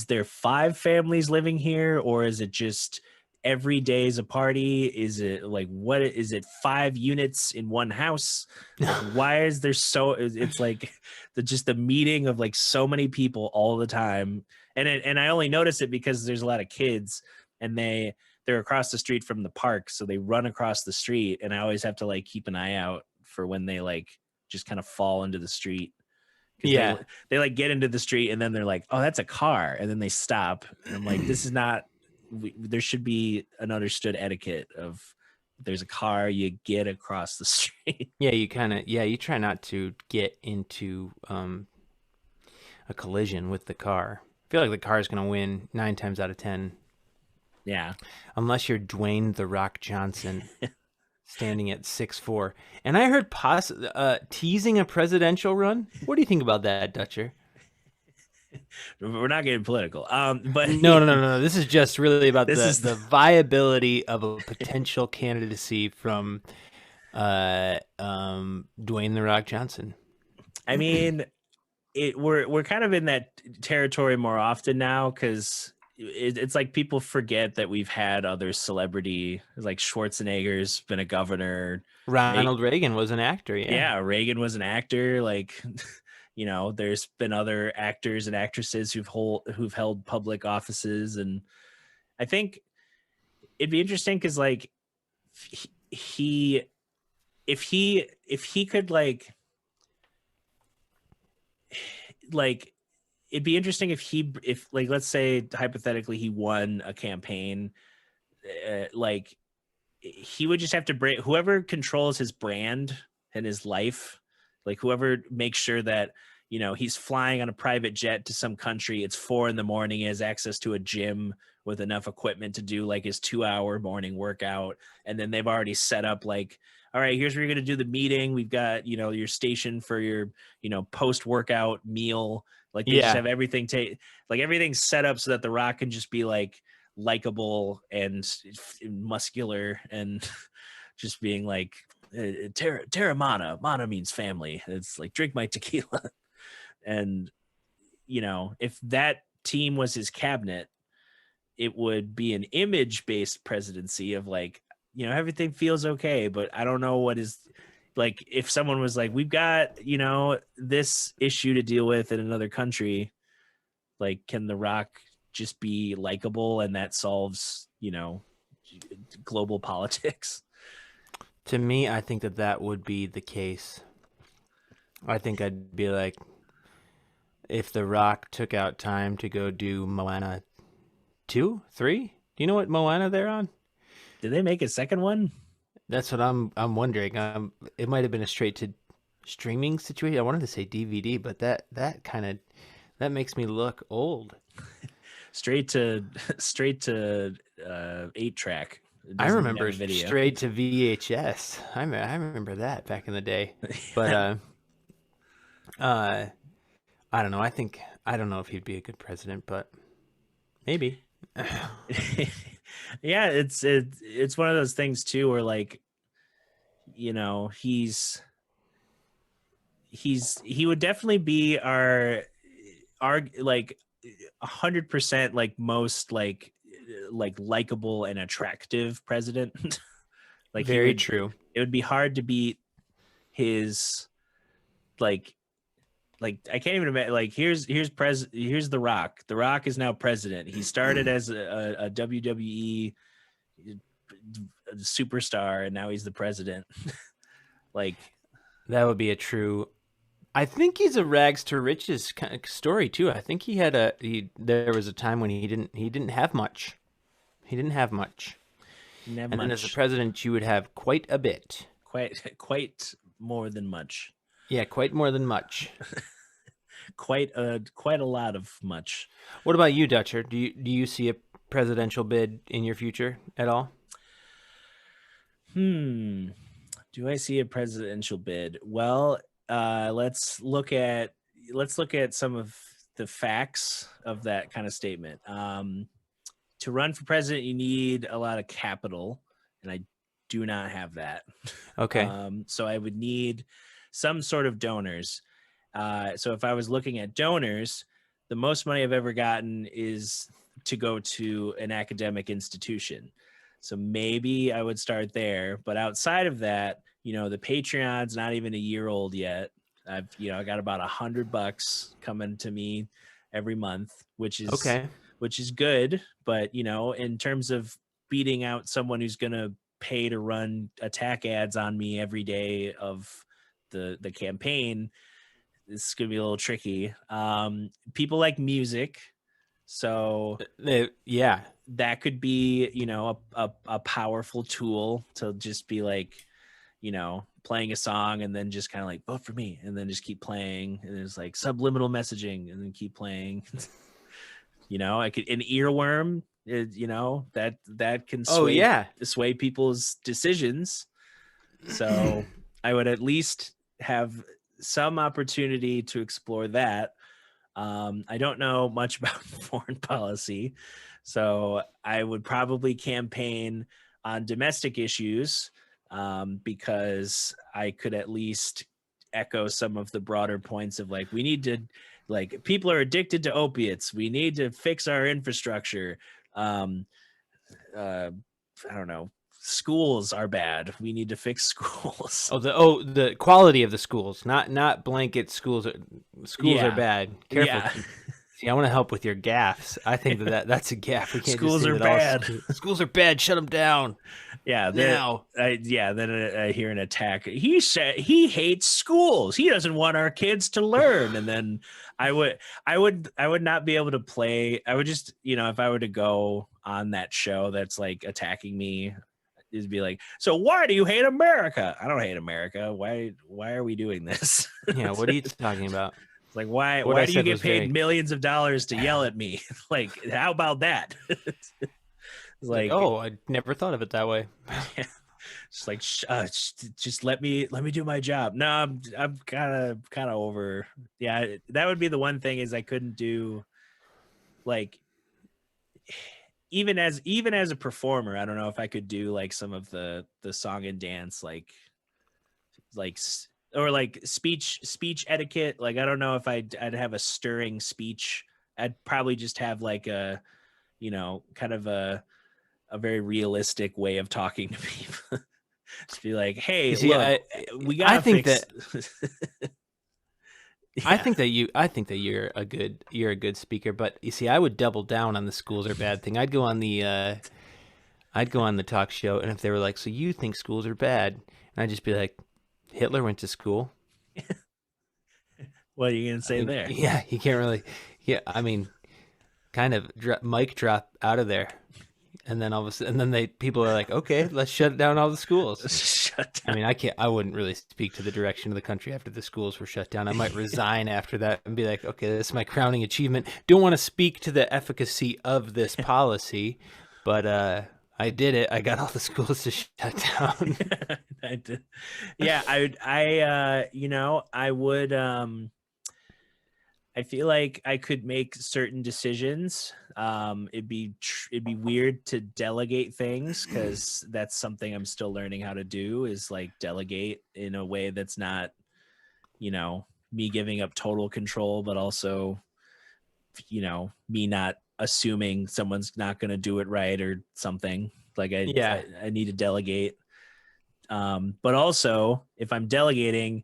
there 5 families living here, or is it just every day is a party? Is it like, what is it, 5 units in one house? Like, why is there it's like the meeting of like so many people all the time, and I only notice it because there's a lot of kids and they're across the street from the park, so they run across the street, and I always have to like keep an eye out for when they like just kind of fall into the street. Yeah, they like get into the street and then they're like, oh, that's a car, and then they stop, and I'm like, this is not, there should be an understood etiquette of, there's a car, you get across the street. Yeah, you try not to get into a collision with the car. I feel like the car is going to win 9 times out of 10. Yeah, unless you're Dwayne "The Rock" Johnson, standing at 6'4". And I heard teasing a presidential run. What do you think about that, Dutcher? We're not getting political. But no. This is just really about the viability of a potential candidacy from Dwayne "The Rock" Johnson. I mean, we're kind of in that territory more often now, because it's like people forget that we've had other celebrity, like Schwarzenegger's been a governor. Ronald Reagan was an actor. Yeah, Reagan was an actor. Like, there's been other actors and actresses who've held public offices, and I think it'd be interesting because like if he could like it'd be interesting if like, let's say hypothetically he won a campaign, like he would just have to bring whoever controls his brand and his life, like whoever makes sure that, he's flying on a private jet to some country, it's 4 a.m, he has access to a gym with enough equipment to do like his 2-hour morning workout, and then they've already set up like, all right, here's where you're going to do the meeting, we've got your station for your post-workout meal. Like they just have everything everything's set up so that The Rock can just be like likable and muscular and just being like, Terramana. Mana means family. It's like, drink my tequila. And, if that team was his cabinet, it would be an image-based presidency of like, everything feels okay, but I don't know what is like, if someone was like, we've got, this issue to deal with in another country, like, can The Rock just be likable and that solves, global politics? To me, I think that would be the case. I think I'd be like, if The Rock took out time to go do Moana 2, 3? Do you know what Moana they're on? Did they make a second one? That's what I'm wondering. It might have been a straight to streaming situation. I wanted to say DVD, but that makes me look old. straight to 8-track. I remember straight to VHS. I remember that back in the day. But I don't know. I don't know if he'd be a good president, but maybe. Yeah, it's one of those things too, where like, he would definitely be our like 100% like most like likable and attractive president. Like, very true. It would be hard to beat his like I can't even imagine. Like, here's The Rock. The Rock is now president. He started as a WWE superstar, and now he's the president. Like, that would be a true. I think he's a rags to riches kind of story too. I think there was a time when he didn't have much. He didn't have much. Then as a president, you would have quite a bit. Quite more than much. Yeah, quite more than much. quite a lot of much. What about you, Dutcher? Do you see a presidential bid in your future at all? Do I see a presidential bid? Well, let's look at some of the facts of that kind of statement. To run for president, you need a lot of capital, and I do not have that. Okay. So I would need some sort of donors. So if I was looking at donors, the most money I've ever gotten is to go to an academic institution. So maybe I would start there. But outside of that, the Patreon's not even a year old yet. I got about $100 coming to me every month, which is okay. Which is good. But, in terms of beating out someone who's going to pay to run attack ads on me every day of the campaign, this is going to be a little tricky. People like music. So yeah, that could be, a powerful tool to just be like, playing a song and then just kind of like, vote for me, and then just keep playing. And there's like subliminal messaging and then keep playing. I could, an earworm, that can sway people's decisions. So I would at least have some opportunity to explore that. I don't know much about foreign policy, so I would probably campaign on domestic issues, because I could at least echo some of the broader points of like, we need to, like, people are addicted to opiates. We need to fix our infrastructure. I don't know. Schools are bad. We need to fix schools. The quality of the schools, not blanket schools. Schools are bad. Careful. Yeah. See, I want to help with your gaffes. I think that's a gaff. We can't schools just say are that bad. Schools are bad. Shut them down. Yeah. Now. Then I hear an attack. He said he hates schools. He doesn't want our kids to learn. And then I would not be able to play. I would just, if I were to go on that show that's like attacking me, is be like, so why do you hate America? I don't hate America. Why are we doing this? Yeah. What are you talking about? Like, why do you get paid millions of dollars to yell at me? Like, how about that? Like, oh, I never thought of it that way. Yeah. It's like, just let me do my job. No, I'm kind of over. Yeah, that would be the one thing, is I couldn't do, like, even as a performer, I don't know if I could do like some of the song and dance, like or like speech etiquette. Like, I don't know if I'd have a stirring speech. I'd probably just have like a, kind of a very realistic way of talking to people. Just be like, hey, You see, look, we I gotta think fix. that Yeah. I think that you're a good speaker, but you see, I would double down on the schools are bad thing. I'd go on the talk show, and if they were like, "So you think schools are bad?" and I'd just be like, "Hitler went to school." What are you gonna I say mean, there? yeah, you can't really. Yeah, I mean, kind of mic drop out of there, and then all of a sudden, and then people are like, "Okay, let's shut down all the schools." Shut I down. mean, I wouldn't really speak to the direction of the country after the schools were shut down. I might resign after that and be like, okay, this is my crowning achievement. Don't want to speak to the efficacy of this policy, but I did it. I got all the schools to shut down. I did. Yeah, I would. I feel like I could make certain decisions. It'd be weird to delegate things because that's something I'm still learning how to do. Is like delegate in a way that's not, me giving up total control, but also, me not assuming someone's not going to do it right or something. Like Yeah. I need to delegate. But also, if I'm delegating,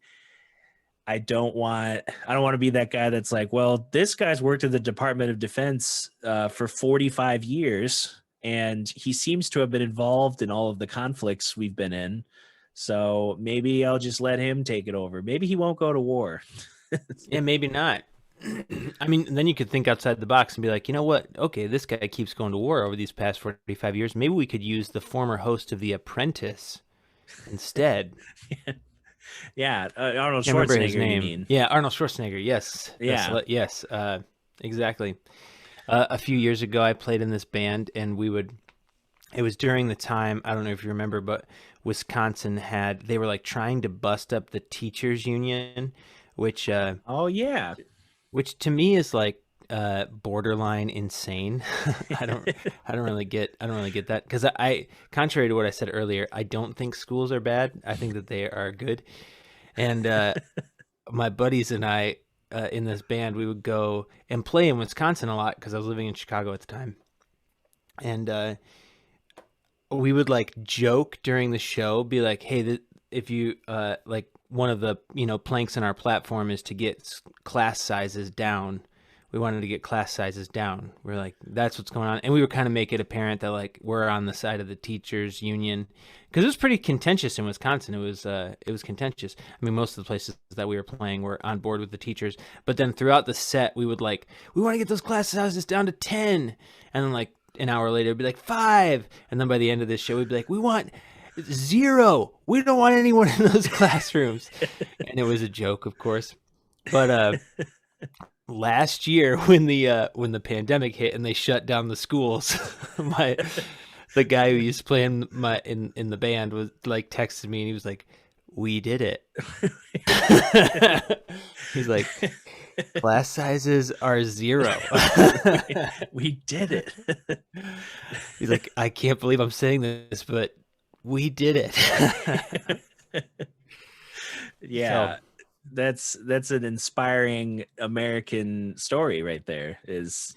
I don't want to be that guy that's like, well, this guy's worked at the Department of Defense for 45 years, and he seems to have been involved in all of the conflicts we've been in. So maybe I'll just let him take it over. Maybe he won't go to war. Yeah, maybe not. I mean, then you could think outside the box and be like, you know what? Okay, this guy keeps going to war over these past 45 years. Maybe we could use the former host of The Apprentice instead. Yeah, Arnold Can't remember his Schwarzenegger, you name. mean? Yeah, Arnold Schwarzenegger. Yes. Yeah. Yes. Exactly. A few years ago, I played in this band, and it was during the time, I don't know if you remember, but Wisconsin they were like trying to bust up the teachers union, which Oh yeah. to me is like borderline insane. I don't really get that, because I contrary to what I said earlier, I don't think schools are bad. I think that they are good. And my buddies and I in this band, we would go and play in Wisconsin a lot because I was living in Chicago at the time. And we would like joke during the show, be like, hey, if you like, one of the planks in our platform is to get class sizes down. We wanted to get class sizes down. We're like, that's what's going on. And we would kind of make it apparent that like we're on the side of the teachers union, because it was pretty contentious in Wisconsin. It was contentious. I mean, most of the places that we were playing were on board with the teachers. But then throughout the set, we would like, we want to get those class sizes down to 10. And then like an hour later, it'd be like 5. And then by the end of this show, we'd be like, we want 0. We don't want anyone in those classrooms. And it was a joke, of course. But last year, when the pandemic hit and they shut down the schools, the guy who used to play in the band was like texted me, and he was like, "We did it." He's like, "Class sizes are 0." We did it. He's like, "I can't believe I'm saying this, but we did it." Yeah. So, that's an inspiring American story right there. Is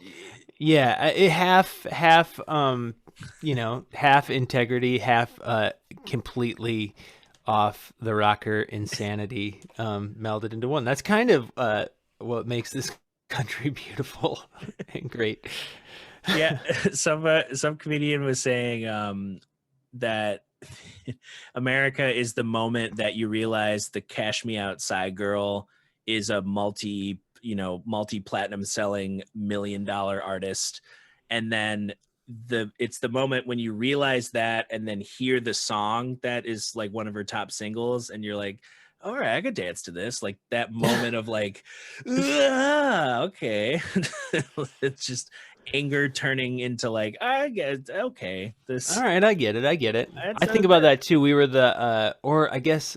yeah, it half half integrity, half completely off the rocker insanity melded into one. That's kind of what makes this country beautiful and great. Yeah, some comedian was saying that America is the moment that you realize the Cash Me Outside girl is a multi-platinum selling $1 million artist. And then it's the moment when you realize that and then hear the song that is like one of her top singles, and you're like, all right, I could dance to this. Like that moment of like, okay. It's just anger turning into like, I guess, okay, this. All right, I get it. That I think sounds about good. that too. We were or I guess,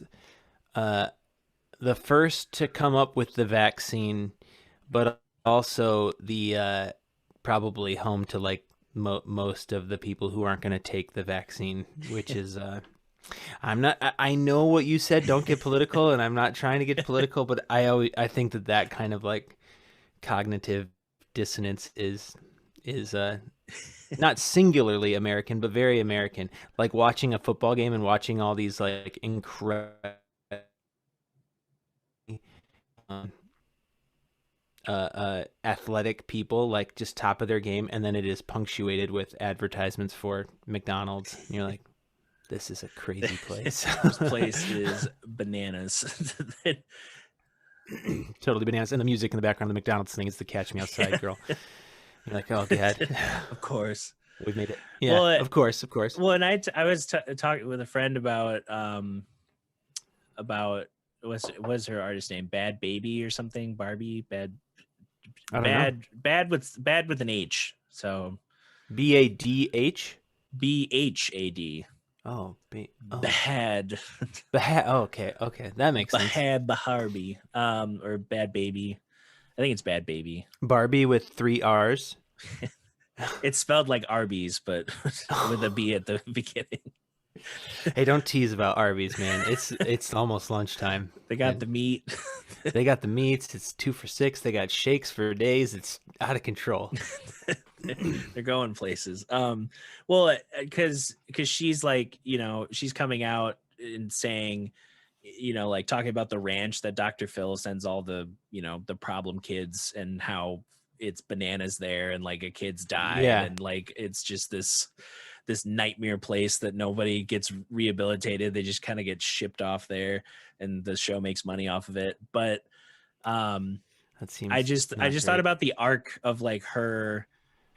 the first to come up with the vaccine, but also the probably home to like most of the people who aren't going to take the vaccine, which is I'm not. I know what you said. Don't get political, and I'm not trying to get political. But I think that kind of like cognitive dissonance is not singularly American, but very American. Like watching a football game and watching all these like incredible athletic people, like just top of their game, and then it is punctuated with advertisements for McDonald's. And you're like, this is a crazy place. This place is bananas. Totally bananas. And the music in the background of the McDonald's thing is the Catch Me Outside girl. You're like, oh god, Of course. we've made it. Yeah, well, of course. Well, and I was talking with a friend about what's her artist name? Bad Baby or something? Barbie? Bad with an H. So BADH? BHAD. Oh, Bad. Oh, okay. That makes sense. Barbie. Or Bad Baby. I think it's Bad Baby. Barbie with 3 R's. It's spelled like Arby's, but with a B at the beginning. Hey, don't tease about Arby's, man. It's almost lunchtime. They got the meat. They got the meats. It's 2 for $6. They got shakes for days. It's out of control. They're going places. Well, because she's like, she's coming out and saying, like talking about the ranch that Dr. Phil sends all the, the problem kids and how it's bananas there and like a kid's died and like it's just this nightmare place that nobody gets rehabilitated. They just kind of get shipped off there and the show makes money off of it. But that seems I just thought about the arc of like her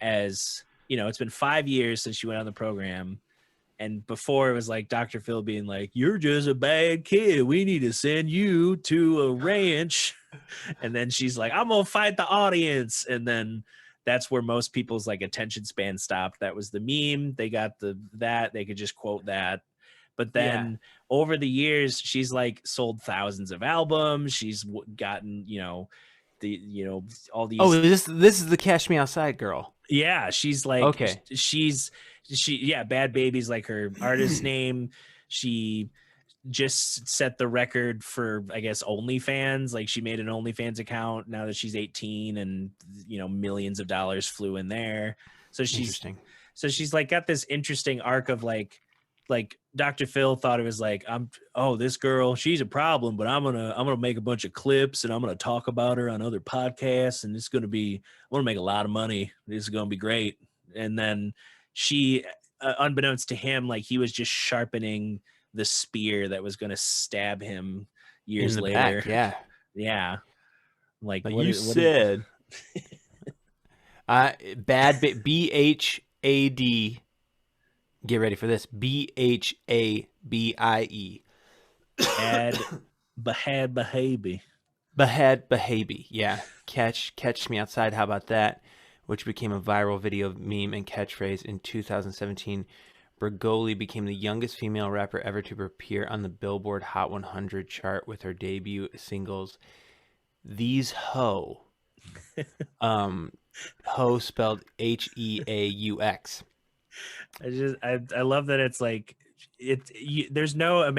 as, it's been 5 years since she went on the program. And before it was like Dr. Phil being like, you're just a bad kid. We need to send you to a ranch. And then she's like, I'm going to fight the audience. And then that's where most people's like attention span stopped. That was the meme. They got that they could just quote that. But then over the years, she's like sold thousands of albums. She's gotten, all these. Oh, this is the Cash Me Outside girl. Yeah. She's like, okay. Bad Baby's like her artist name. She just set the record for, I guess, OnlyFans. Like she made an OnlyFans account now that she's 18 and, millions of dollars flew in there. So she's like got this interesting arc of like Dr. Phil thought it was like, this girl, she's a problem, but I'm going to make a bunch of clips and I'm going to talk about her on other podcasts. And I'm going to make a lot of money. This is going to be great. And then she, unbeknownst to him, like he was just sharpening the spear that was going to stab him years later. Back, yeah. Like what you said. BHAD. Get ready for this. BHABIE. Bahad Bahabi. Yeah. Catch Me Outside. How about that? Which became a viral video meme and catchphrase in 2017. Bergoli became the youngest female rapper ever to appear on the Billboard Hot 100 chart with her debut singles, These Ho. Ho spelled Heaux. I love that it's like there's no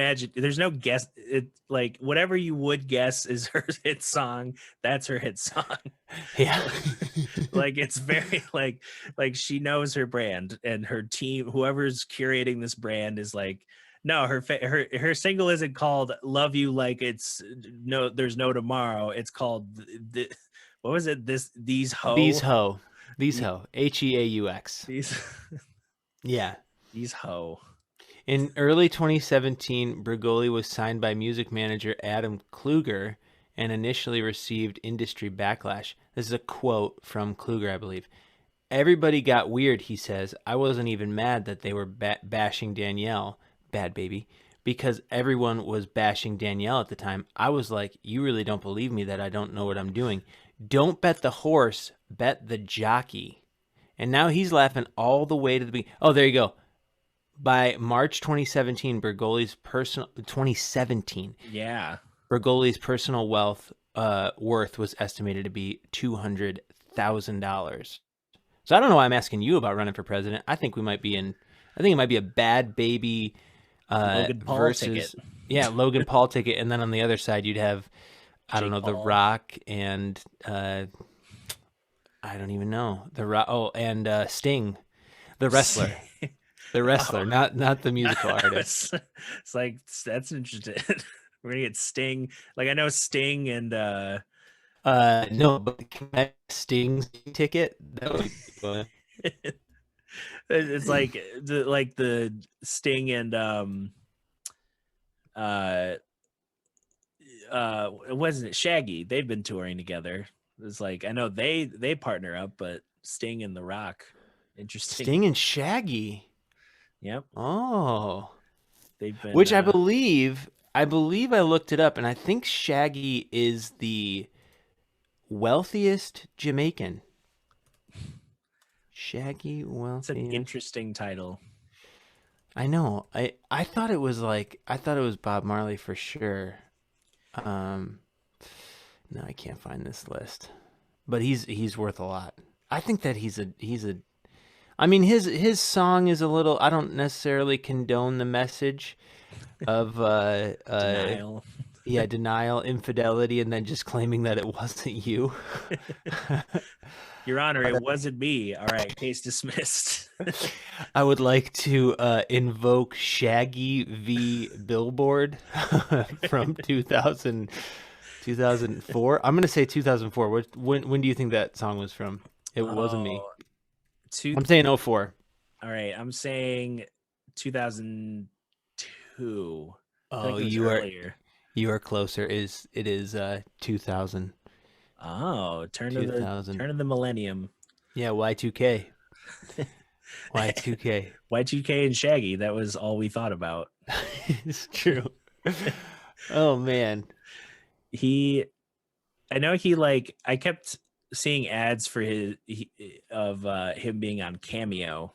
guess. It like whatever you would guess is her hit song. That's her hit song. Yeah. Like it's very like she knows her brand and her team, whoever's curating this brand is like, no, her single isn't called Love You Like It's No, There's No Tomorrow. It's called what was it? These Ho. Heaux. Yeah. These Ho. In early 2017, Bergoli was signed by music manager Adam Kluger and initially received industry backlash. This is a quote from Kluger, I believe. Everybody got weird, he says. I wasn't even mad that they were bashing Danielle, Bad Baby, because everyone was bashing Danielle at the time. I was like, you really don't believe me that I don't know what I'm doing. Don't bet the horse, bet the jockey. And now he's laughing all the way to the beginning. Oh, there you go. By March 2017, Bergoli's personal worth was estimated to be $200,000. So I don't know why I'm asking you about running for president. I think it might be a Bad Baby Logan Paul versus ticket. Logan Paul ticket, and then on the other side you'd have I don't Jake know The Paul. Rock and I don't even know The Rock. Oh, and Sting, the wrestler, not the musical artist. It's like that's interesting. We're gonna get Sting. Like I know Sting and No, but can I get Sting's ticket? That would be fun. it's like the Sting and wasn't it Shaggy? They've been touring together. It's like I know they partner up, but Sting and The Rock, interesting. Sting and Shaggy. Yep, Oh, they've been. which I believe I looked it up, and I think Shaggy is the wealthiest Jamaican. Shaggy It's an wealthiest. interesting title. I know. I thought it was Bob Marley for sure. No, I can't find this list, but he's worth a lot. I think that he's a. I mean, his song is a little. I don't necessarily condone the message of Denial. yeah, denial, infidelity, and then just claiming that it wasn't you. Your Honor, it wasn't me. All right, case dismissed. I would like to invoke Shaggy v. Billboard from 2004. I'm going to say 2004. When do you think that song was from? It wasn't me. I'm saying 04. All right, I'm saying 2002. Oh, earlier. You are closer. It is 2000. Oh, turn of the millennium. Yeah, Y2K. Y2K. Y2K and Shaggy. That was all we thought about. It's true. Oh man. I kept seeing ads for him being on Cameo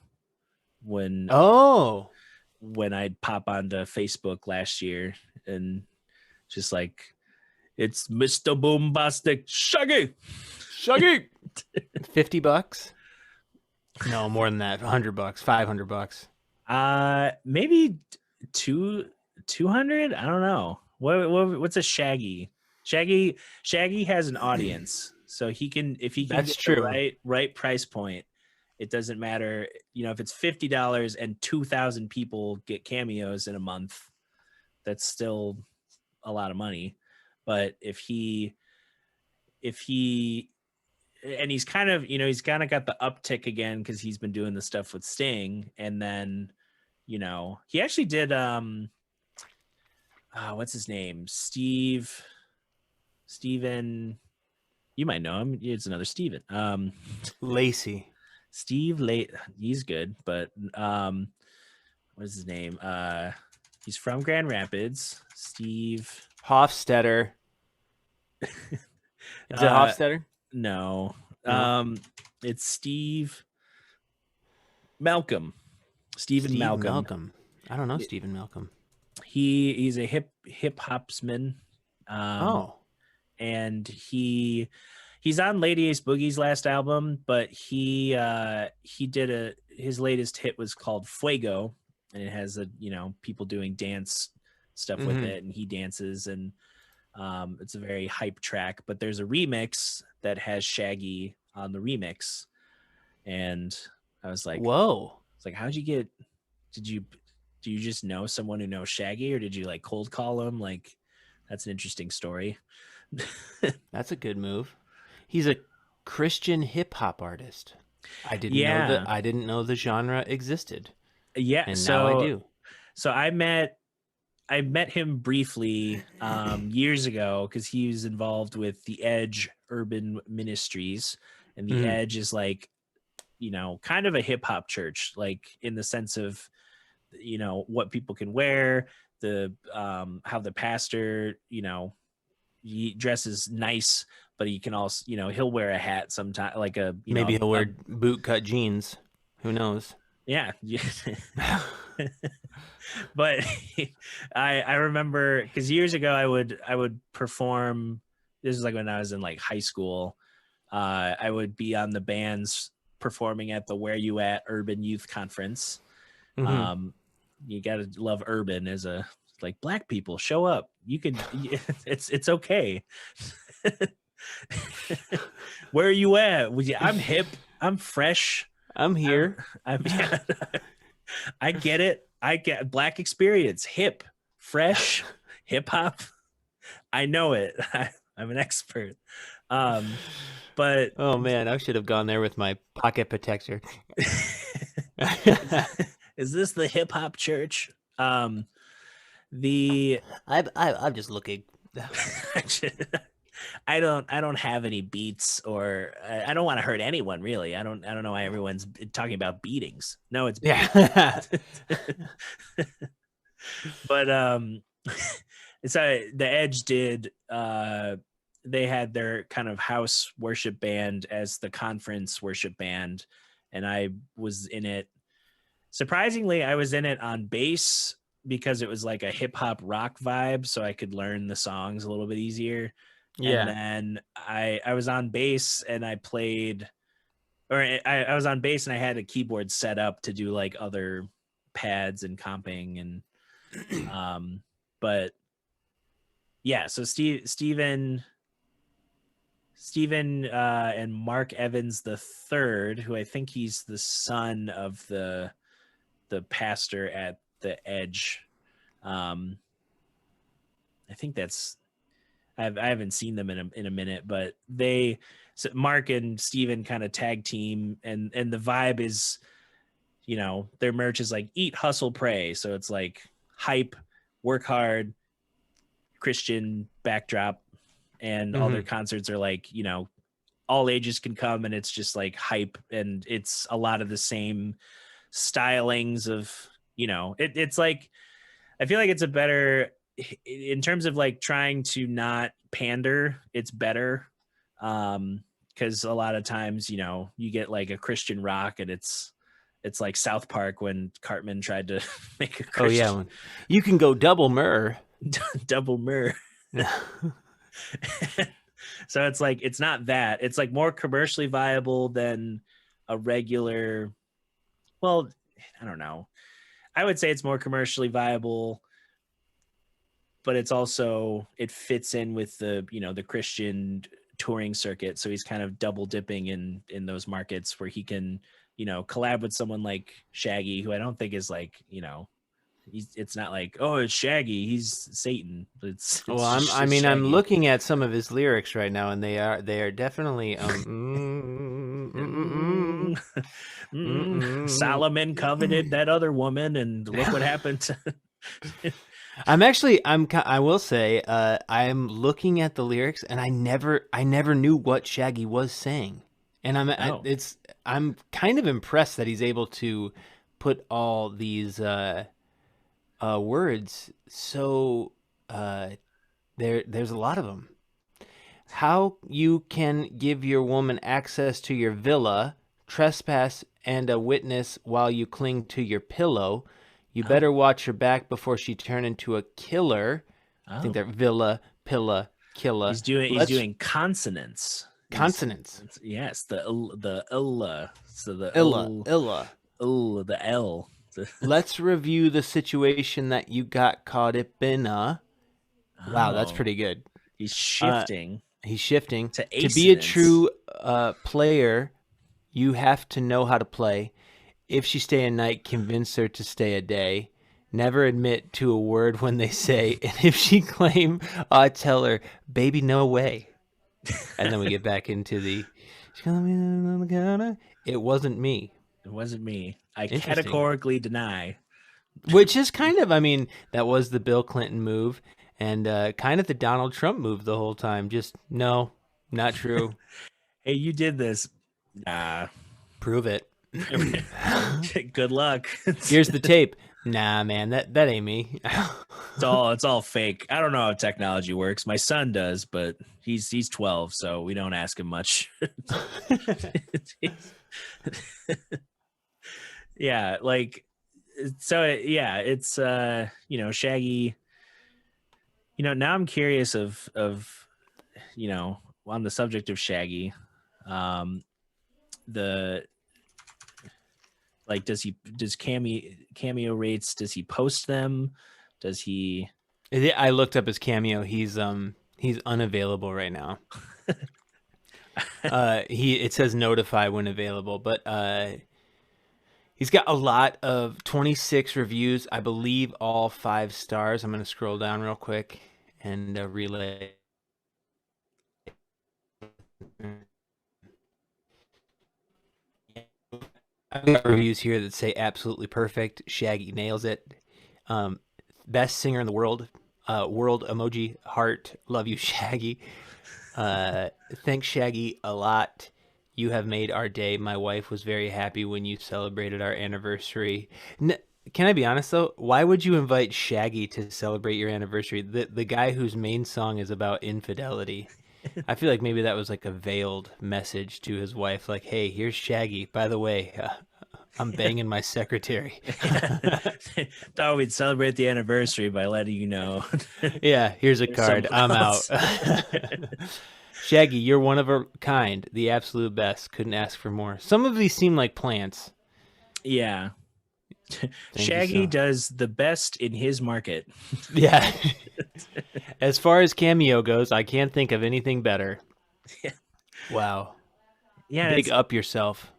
when I'd pop onto Facebook last year, and just like, it's Mr. Boombastic Shaggy. $50? No, more than that. $100, $500. Maybe 200. I don't know. What's a Shaggy? Shaggy has an audience, so he can, if he can That's get true. the right price point. It doesn't matter, if it's $50 and 2,000 people get cameos in a month, that's still a lot of money. But if he and he's kind of got the uptick again because he's been doing the stuff with Sting, and then he actually did what's his name, Steven, you might know him, it's another Steven, Lacey. Steve Late, he's good, but what is his name? He's from Grand Rapids. Steve Hofstetter. Is it Hofstetter? No. No. It's Steve Malcolm. Stephen Malcolm. I don't know Stephen Malcolm. He's a hip hopsman. And he's on Lady Ace Boogie's last album, but he did his latest hit was called Fuego, and it has people doing dance stuff with it, and he dances, and it's a very hype track. But there's a remix that has Shaggy on the remix, and I was like, whoa! It's like, how'd you get? Do you just know someone who knows Shaggy, or did you like cold call him? Like, that's an interesting story. That's a good move. He's a Christian hip hop artist. I didn't know the genre existed. Yeah, and so now I do. So I met him briefly years ago because he was involved with the Edge Urban Ministries, and the Edge is like, kind of a hip hop church, like in the sense of, what people can wear, the how the pastor, he dresses nice, but he can also, he'll wear a hat sometimes, like maybe he'll wear boot cut jeans. Who knows? Yeah. But I remember, because years ago I would perform. This is like when I was in like high school. I would be on the bands performing at the Where You At Urban Youth Conference. you gotta love urban as a like black people show up. You can it's okay. Where are you at? I'm hip. I'm fresh. I'm here. I'm I get it. I get black experience, hip, fresh, hip hop. I know it. I'm an expert. But Oh man, I should have gone there with my pocket protector. is this the hip hop church? The I'm just looking. I don't have any beats, or I don't want to hurt anyone really. I don't know why everyone's talking about beatings. No, it's Yeah. but so the Edge did they had their kind of house worship band as the conference worship band, and I was in it. Surprisingly, I was in it on bass because it was like a hip hop rock vibe, so I could learn the songs a little bit easier. Yeah. And then I was on bass and I played, or I was on bass and I had a keyboard set up to do like other pads and comping and but yeah, so Steven and Mark Evans the third, who I think he's the son of the pastor at the Edge. I think that's I haven't seen them in a minute, but so Mark and Steven kind of tag team, and the vibe is, their merch is like eat, hustle, pray. So it's like hype, work hard, Christian backdrop, and all their concerts are like, all ages can come, and it's just like hype, and it's a lot of the same stylings of, it's like, I feel like it's a better, in terms of like trying to not pander, it's better. Because a lot of times, you get like a Christian rock and it's like South Park when Cartman tried to make a Christian. Oh yeah, you can go double myrrh. Double myrrh. So it's like, it's not that. It's like more commercially viable than a regular, well, I don't know. I would say it's more commercially viable, but it's also, it fits in with the, the Christian touring circuit. So he's kind of double dipping in those markets where he can, collab with someone like Shaggy, who I don't think is like, it's not like, oh, it's Shaggy, he's Satan. It's well, I'm looking at some of his lyrics right now, and they are definitely Solomon coveted that other woman, and look what happened to I will say, I'm looking at the lyrics, and I never knew what Shaggy was saying, and I'm kind of impressed that he's able to put all these words. So there's a lot of them. How you can give your woman access to your villa, trespass and a witness while you cling to your pillow. You better watch her back before she turn into a killer. I think they're villa, pilla, killa. He's doing consonants. Consonants. Yes, the illa. So the illa. Oh, the L. Let's review the situation that you got caught up in. Wow, that's pretty good. He's shifting. To assonance. Be a true player, you have to know how to play. If she stay a night, convince her to stay a day. Never admit to a word when they say. And if she claim, I tell her, baby, no way. And then we get back into the, it wasn't me. It wasn't me. I categorically deny. Which is kind of, that was the Bill Clinton move, and kind of the Donald Trump move the whole time. Just, no, not true. Hey, you did this. Nah. Prove it. Good luck. Here's the tape. Nah, man, that ain't me. It's all fake. I don't know how technology works. My son does, but he's 12, so we don't ask him much. Yeah, like, so yeah, it's Shaggy. Now I'm curious of on the subject of Shaggy, Like, does cameo rates? Does he post them? Does he? I looked up his Cameo. He's unavailable right now. It says notify when available, but he's got a lot of 26 reviews, I believe, all 5 stars. I'm going to scroll down real quick and relay. I've got reviews here that say absolutely perfect. Shaggy nails it. Best singer in the world. World emoji heart. Love you, Shaggy. Thanks, Shaggy, a lot. You have made our day. My wife was very happy when you celebrated our anniversary. Can I be honest though? Why would you invite Shaggy to celebrate your anniversary? The guy whose main song is about infidelity. I feel like maybe that was like a veiled message to his wife, like, "Hey, here's Shaggy. By the way, I'm banging my secretary." Thought we'd celebrate the anniversary by letting you know. Yeah, here's a card. I'm out. Shaggy, you're one of a kind. The absolute best. Couldn't ask for more. Some of these seem like plants. Yeah. Shaggy does the best in his market. Yeah. As far as Cameo goes, I can't think of anything better. Yeah. Wow. Yeah. Big up yourself.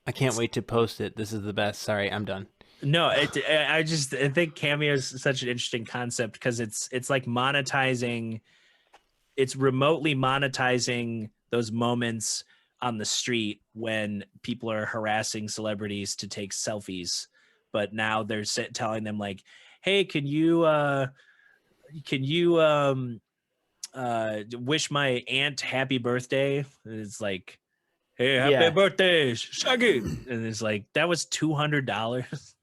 I can't wait to post it. This is the best. Sorry, I'm done. No, I think Cameo is such an interesting concept because it's like monetizing. It's remotely monetizing those moments on the street when people are harassing celebrities to take selfies, but now they're telling them like, "Hey, can you wish my aunt happy birthday?" And it's like, "Hey, happy birthday, Shaggy!" And it's like, that was $200.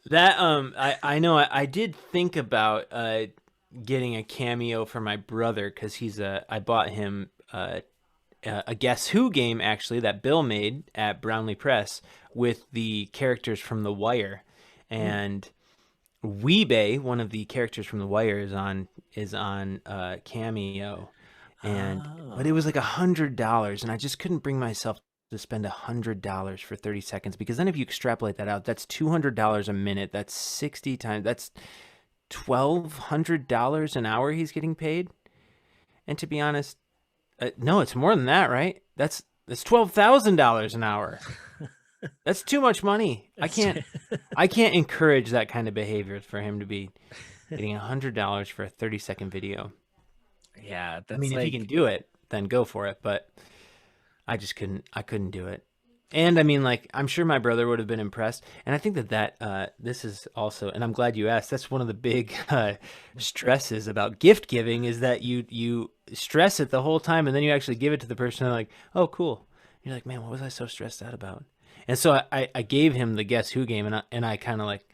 That I know I did think about getting a Cameo for my brother because I bought him a Guess Who game actually that Bill made at Brownlee Press with the characters from The Wire, and Weebay, one of the characters from The Wire, is on Cameo, but it was like $100, and I just couldn't bring myself to spend $100 for 30 seconds because then if you extrapolate that out, that's $200 a minute. That's 60 times. That's $1,200 an hour he's getting paid. And to be honest, no, it's more than that, right? That's $12,000 an hour. That's too much money. I can't encourage that kind of behavior for him to be getting $100 for a 30-second video. Yeah, that's, I mean, if he can do it, then go for it. But I just couldn't. I couldn't do it. And I mean, like, I'm sure my brother would have been impressed. And I think that this is also, and I'm glad you asked. That's one of the big stresses about gift giving is that you stress it the whole time, and then you actually give it to the person. And they're like, "Oh, cool." You're like, "Man, what was I so stressed out about?" And so I gave him the Guess Who game, and I kind of like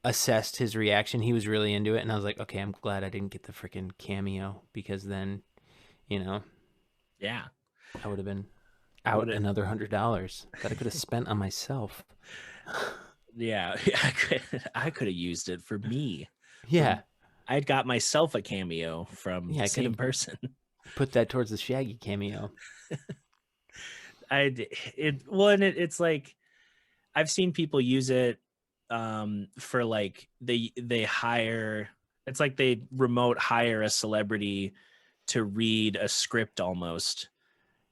assessed his reaction. He was really into it, and I was like, "Okay, I'm glad I didn't get the freaking Cameo because then, yeah, I would have been out another $100 that I could have spent on myself." Yeah, I could have used it for me. Yeah, I'd got myself a Cameo from the same person. Put that towards the Shaggy Cameo. It's like I've seen people use it for like they hire. It's like they remote hire a celebrity to read a script almost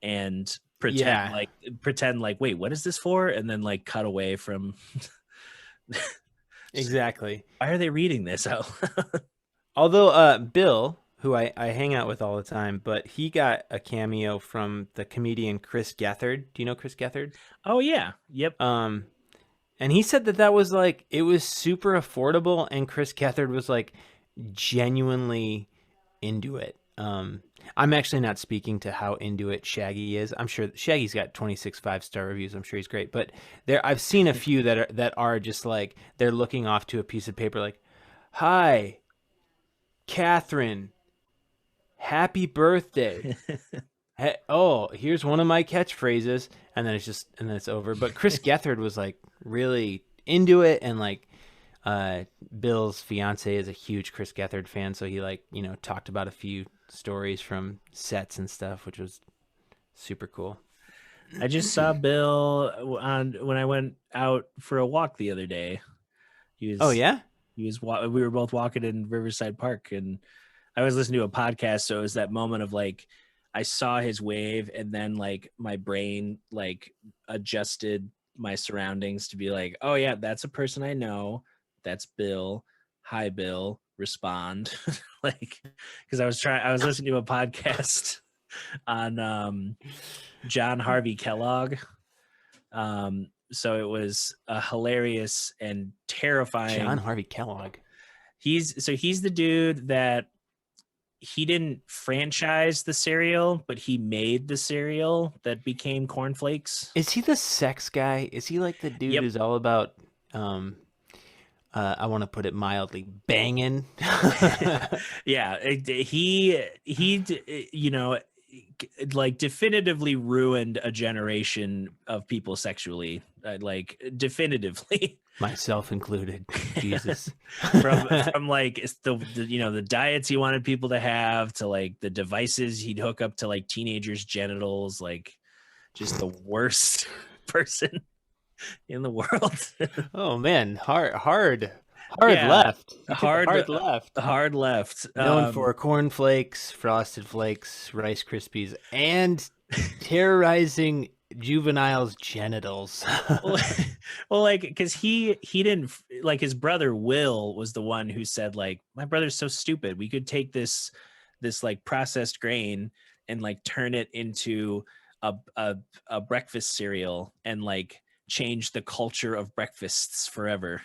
and pretend like, wait, what is this for? And then like cut away from. Exactly. Why are they reading this? Although Bill, who I hang out with all the time, but he got a Cameo from the comedian Chris Gethard. Do you know Chris Gethard? Oh yeah. Yep. And he said that was like, it was super affordable, and Chris Gethard was like genuinely into it. I'm actually not speaking to how into it Shaggy is. I'm sure Shaggy's got 26 5-star reviews. I'm sure he's great, but I've seen a few that are just like, they're looking off to a piece of paper like, "Hi, Catherine, happy birthday." Hey, oh, here's one of my catchphrases, and then it's over. But Chris Gethard was like really into it, and like Bill's fiance is a huge Chris Gethard fan, so he like talked about a few stories from sets and stuff, which was super cool. I just saw Bill on when I went out for a walk the other day. He Oh was yeah. we were both walking in Riverside Park, and I was listening to a podcast, so it was that moment of like I saw his wave, and then like my brain like adjusted my surroundings to be like, oh yeah, that's a person I know. That's Bill. Hi, Bill. Respond. Like, because I was listening to a podcast on John Harvey Kellogg. So it was a hilarious and terrifying. John Harvey Kellogg. He's the dude that he didn't franchise the cereal, but he made the cereal that became cornflakes. Is he the sex guy? Is he like the dude Yep. who's all about I want to put it mildly, banging? Yeah, he you know, like definitively ruined a generation of people sexually, like definitively. Myself included. Jesus. from like it's the the diets he wanted people to have to like the devices he'd hook up to like teenagers' genitals, like just the worst person in the world. Oh man, hard Yeah, left. hard left. Known for cornflakes, frosted flakes, Rice Krispies, and terrorizing juveniles' genitals. well, like because he didn't like his brother Will was the one who said like my brother's so stupid. We could take this like processed grain and like turn it into a breakfast cereal and like change the culture of breakfasts forever.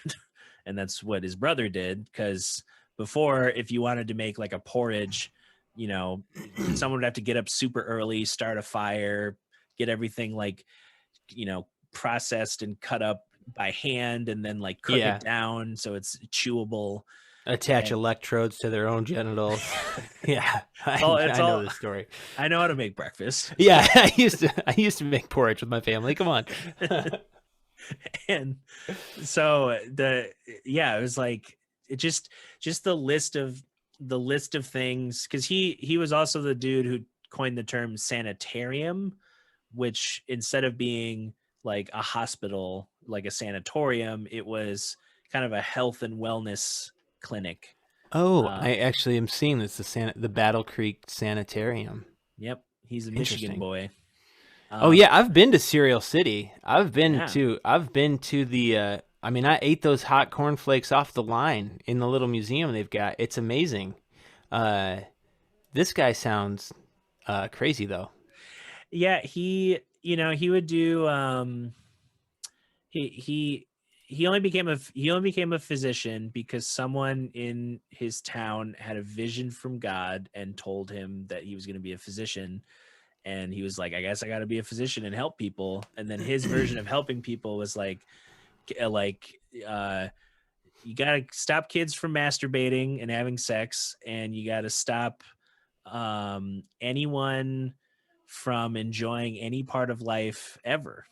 And that's what his brother did, because before, if you wanted to make like a porridge, someone would have to get up super early, start a fire, get everything like processed and cut up by hand, and then like cook it down so it's chewable. Attach electrodes to their own genitals. Yeah, I know the story. I know how to make breakfast. Yeah, I used to make porridge with my family. Come on. And so it was like it just the list of things, because he was also the dude who coined the term sanitarium, which instead of being like a hospital, like a sanatorium, it was kind of a health and wellness clinic. Oh, I actually am seeing this, the Battle Creek Sanitarium. Yep, he's a Michigan boy. Oh yeah, I've been to Cereal City. I've been to the I ate those hot cornflakes off the line in the little museum they've got. It's amazing. This guy sounds crazy though. Yeah, he would do he only became a physician because someone in his town had a vision from God and told him that he was going to be a physician. And he was like, I guess I got to be a physician and help people. And then his version of helping people was like you got to stop kids from masturbating and having sex, and you got to stop anyone from enjoying any part of life ever.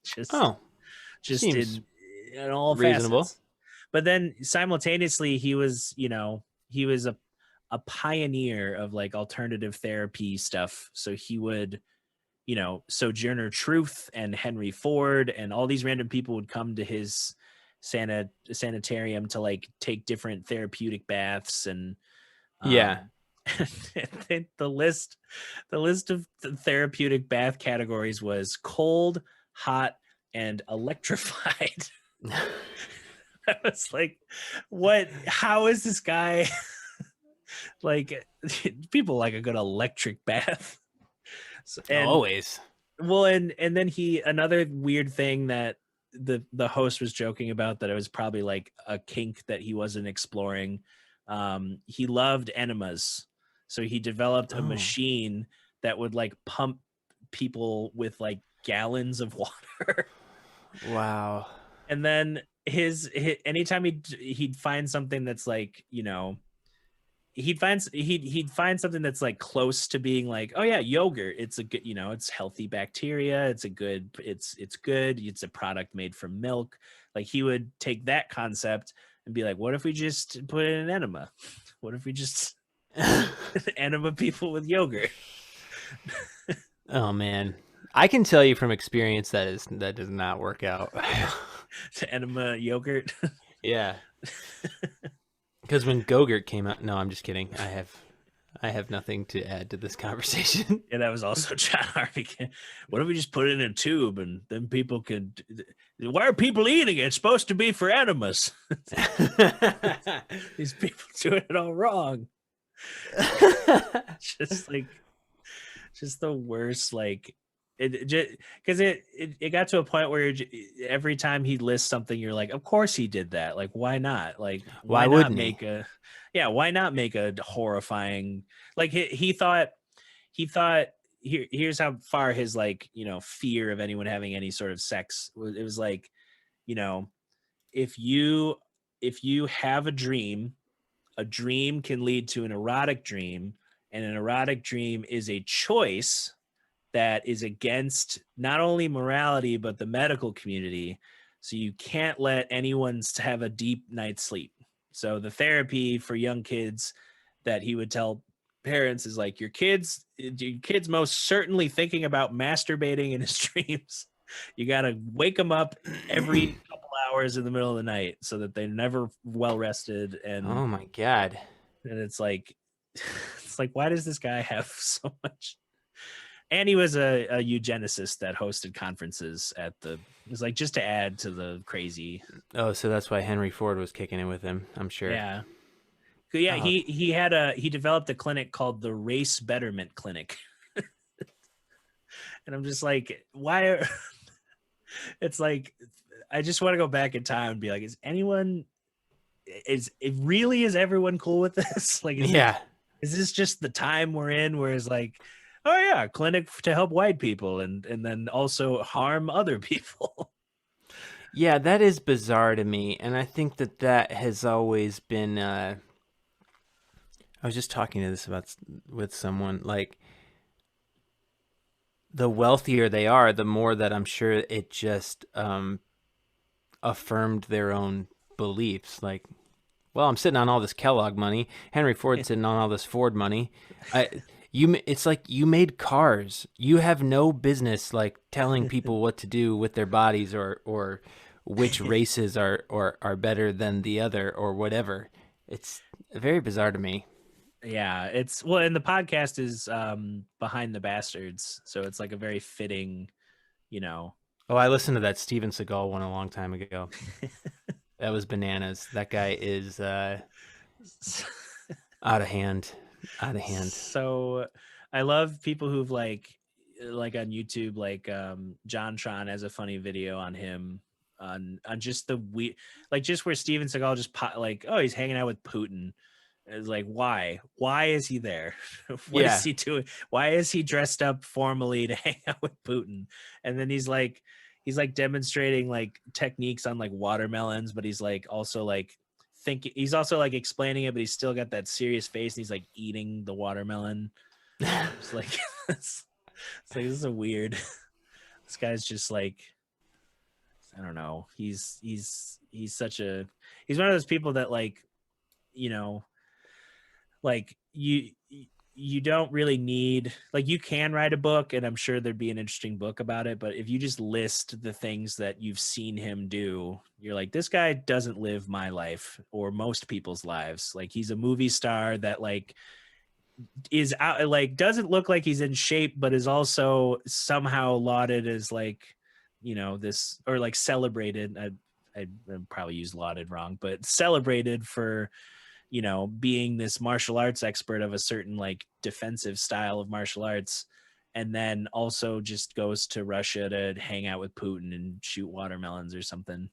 just in all reasonable. facets. But then simultaneously, he was a pioneer of like alternative therapy stuff. So he would, Sojourner Truth and Henry Ford and all these random people would come to his sanitarium to like take different therapeutic baths. And the list of the therapeutic bath categories was cold, hot, and electrified. I was like, what? How is this guy? Like, people like a good electric bath. Always. Well, and then another weird thing that the host was joking about, that it was probably like a kink that he wasn't exploring. He loved enemas, so he developed a machine that would like pump people with like gallons of water. Wow. And then his anytime he'd find something that's like, he'd find something that's like close to being like, oh yeah, yogurt, it's a good, it's healthy bacteria, it's good, it's a product made from milk. Like he would take that concept and be like, what if we just put in an enema? What if we just enema people with yogurt? Oh man, I can tell you from experience that does not work out. To enema yogurt. Yeah. Because when Go-Gurt came out, no, I'm just kidding. I have nothing to add to this conversation. Yeah, that was also John Harvey. What if we just put it in a tube and then people could? Why are people eating it? It's supposed to be for enemas. These people doing it all wrong. Just the worst. Like it just because it got to a point where every time he lists something, you're like, of course he did that. Like, why not? Like, Why not wouldn't make he? why not make a horrifying, like he thought here's how far his, like, fear of anyone having any sort of sex was. It was like, if you have a dream can lead to an erotic dream, and an erotic dream is a choice that is against not only morality but the medical community. So you can't let anyone have a deep night's sleep. So the therapy for young kids that he would tell parents is like, your kid's most certainly thinking about masturbating in his dreams. You got to wake them up every couple hours in the middle of the night so that they're never well rested. And Oh my God. and it's like why does this guy have so much? And he was a eugenicist that hosted conferences it was like, just to add to the crazy. Oh, so that's why Henry Ford was kicking it with him, I'm sure. Yeah. Oh. He developed a clinic called the Race Betterment Clinic. And I'm just like, why it's like, I just want to go back in time and be like, is everyone cool with this? Like, is this just the time we're in where it's like, oh yeah, clinic to help white people and then also harm other people? Yeah, that is bizarre to me. And I think that has always been, I was just talking to this with someone, like, the wealthier they are, the more that I'm sure it just affirmed their own beliefs. Like, well, I'm sitting on all this Kellogg money. Henry Ford's sitting on all this Ford money. It's like, you made cars. You have no business like telling people what to do with their bodies or which races are better than the other or whatever. It's very bizarre to me. Yeah, and the podcast is Behind the Bastards, so it's like a very fitting, Oh, I listened to that Steven Seagal one a long time ago. That was bananas. That guy is out of hand. So I love people who've like on YouTube, like John Tron has a funny video on him on just just where Steven Seagal just like, oh, he's hanging out with Putin. It's like, why is he there? What is he doing? Why is he dressed up formally to hang out with Putin? And then he's like demonstrating like techniques on like watermelons, but he's like also like he's also like explaining it, but he's still got that serious face and he's like eating the watermelon. It's like it's like, this is a weird, this guy's just like, I don't know, he's one of those people that like, like you don't really need, like, you can write a book and I'm sure there'd be an interesting book about it, but if you just list the things that you've seen him do, you're like, this guy doesn't live my life or most people's lives. Like, he's a movie star that like is out, like doesn't look like he's in shape, but is also somehow lauded as like, this, or like celebrated. I probably used lauded wrong, but celebrated for being this martial arts expert of a certain like defensive style of martial arts, and then also just goes to Russia to hang out with Putin and shoot watermelons or something.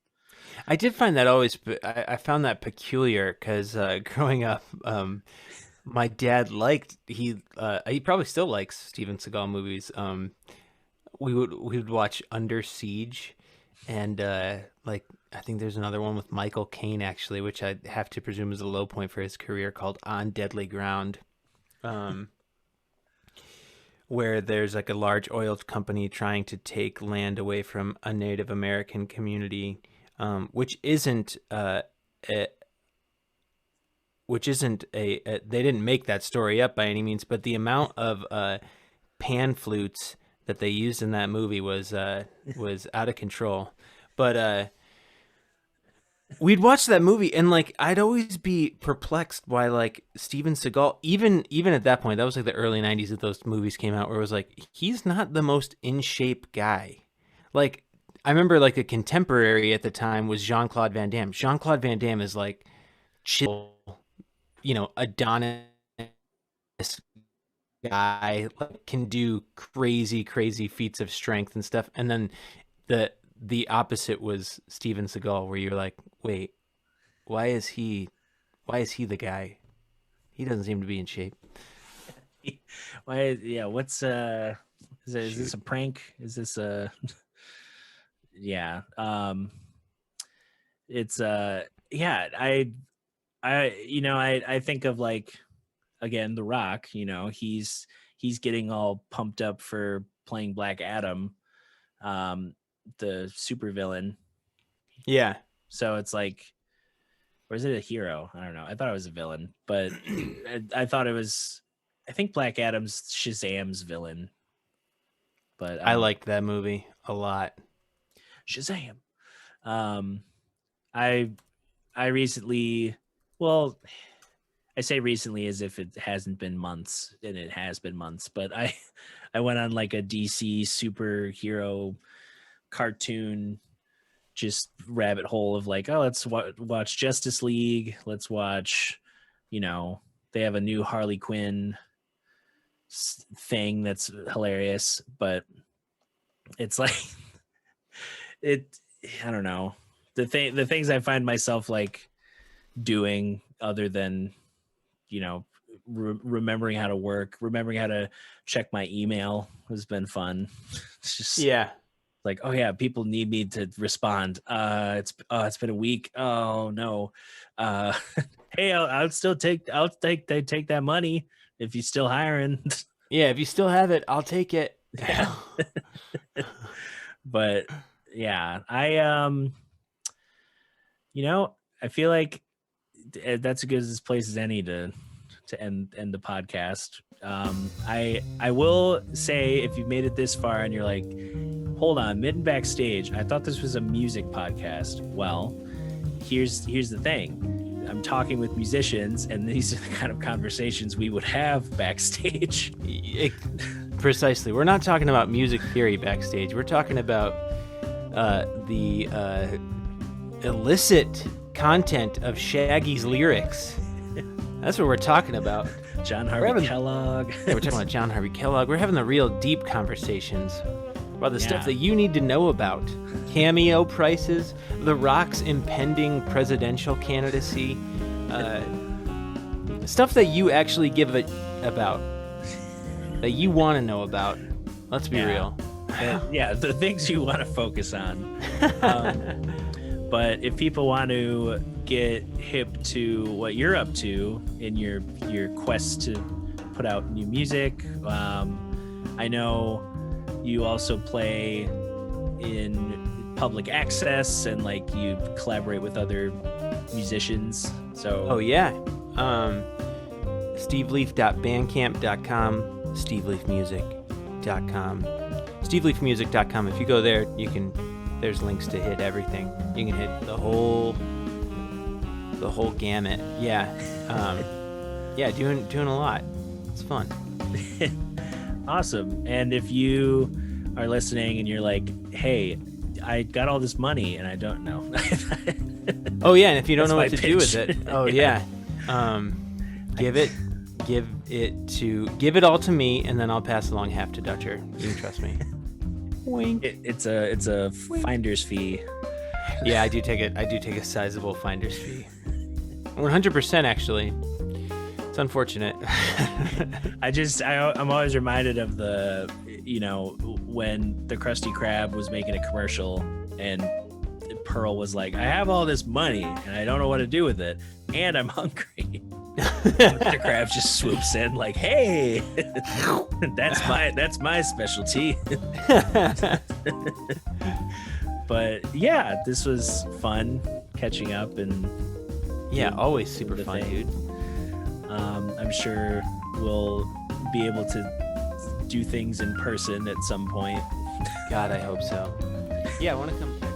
I did find that I found that peculiar because growing up, my dad he probably still likes Steven Seagal movies. We would watch Under Siege, and like, I think there's another one with Michael Caine, actually, which I have to presume is a low point for his career, called On Deadly Ground, where there's like a large oil company trying to take land away from a Native American community, which isn't they didn't make that story up by any means, but the amount of pan flutes that they used in that movie was out of control. But we'd watch that movie, and like I'd always be perplexed by like Steven Seagal. Even at that point, that was like the early '90s that those movies came out, where it was like he's not the most in shape guy. Like I remember, like a contemporary at the time was Jean-Claude Van Damme. Jean-Claude Van Damme is like chill, Adonis guy, like, can do crazy feats of strength and stuff. And then the opposite was Steven Seagal, where you're like, wait, why is he the guy? He doesn't seem to be in shape. Why? Yeah. What's is this a prank? Is this a? Yeah. It's yeah. I think of like, again, The Rock. He's getting all pumped up for playing Black Adam, the supervillain. Yeah. So it's like, or is it a hero? I don't know. I thought it was a villain, but I thought it was. I think Black Adam's Shazam's villain. But I liked that movie a lot. Shazam. I recently, well, I say recently as if it hasn't been months, and it has been months, but I went on like a DC superhero cartoon just rabbit hole of like, oh, let's watch Justice League. Let's watch, they have a new Harley Quinn thing that's hilarious, but it's like I don't know, the things I find myself like doing other than remembering how to work, remembering how to check my email has been fun. It's just like, oh yeah, people need me to respond. It's been a week. Oh no. Hey, I'll take that money if you're still hiring. Yeah, if you still have it, I'll take it. But yeah, I feel like that's as good as place as any to end the podcast. I will say, if you've made it this far and you're like, hold on, Mitten Backstage, I thought this was a music podcast. Well, here's the thing. I'm talking with musicians, and these are the kind of conversations we would have backstage. Precisely. We're not talking about music theory backstage. We're talking about the illicit content of Shaggy's lyrics. That's what we're talking about. John Harvey Kellogg. Yeah, we're talking about John Harvey Kellogg. We're having the real deep conversations about the stuff that you need to know about. Cameo prices, The Rock's impending presidential candidacy, stuff that you actually give about, that you want to know about. Let's be real. The things you want to focus on. But if people want to get hip to what you're up to in your quest to put out new music, I know you also play in public access and like you collaborate with other musicians. So steveleaf.bandcamp.com, steveleafmusic.com, steveleafmusic.com. If you go there, there's links to hit everything. You can hit the whole gamut. Doing a lot. It's fun. Awesome. And if you are listening and you're like, hey, I got all this money and I don't know. Oh yeah, and if you don't know what to do with it, give it all to me, and then I'll pass along half to Dutcher. You can trust me. Wink. It's a finder's fee. Yeah, I do take a sizable finder's fee. 100% actually. It's unfortunate. I'm always reminded of the, when the Krusty Krab was making a commercial and Pearl was like, I have all this money and I don't know what to do with it, and I'm hungry. Mr. Krabs just swoops in like, hey, that's my specialty. But yeah, this was fun catching up and always super fun, dude. I'm sure we'll be able to do things in person at some point. God, I hope so. Yeah, I want to come.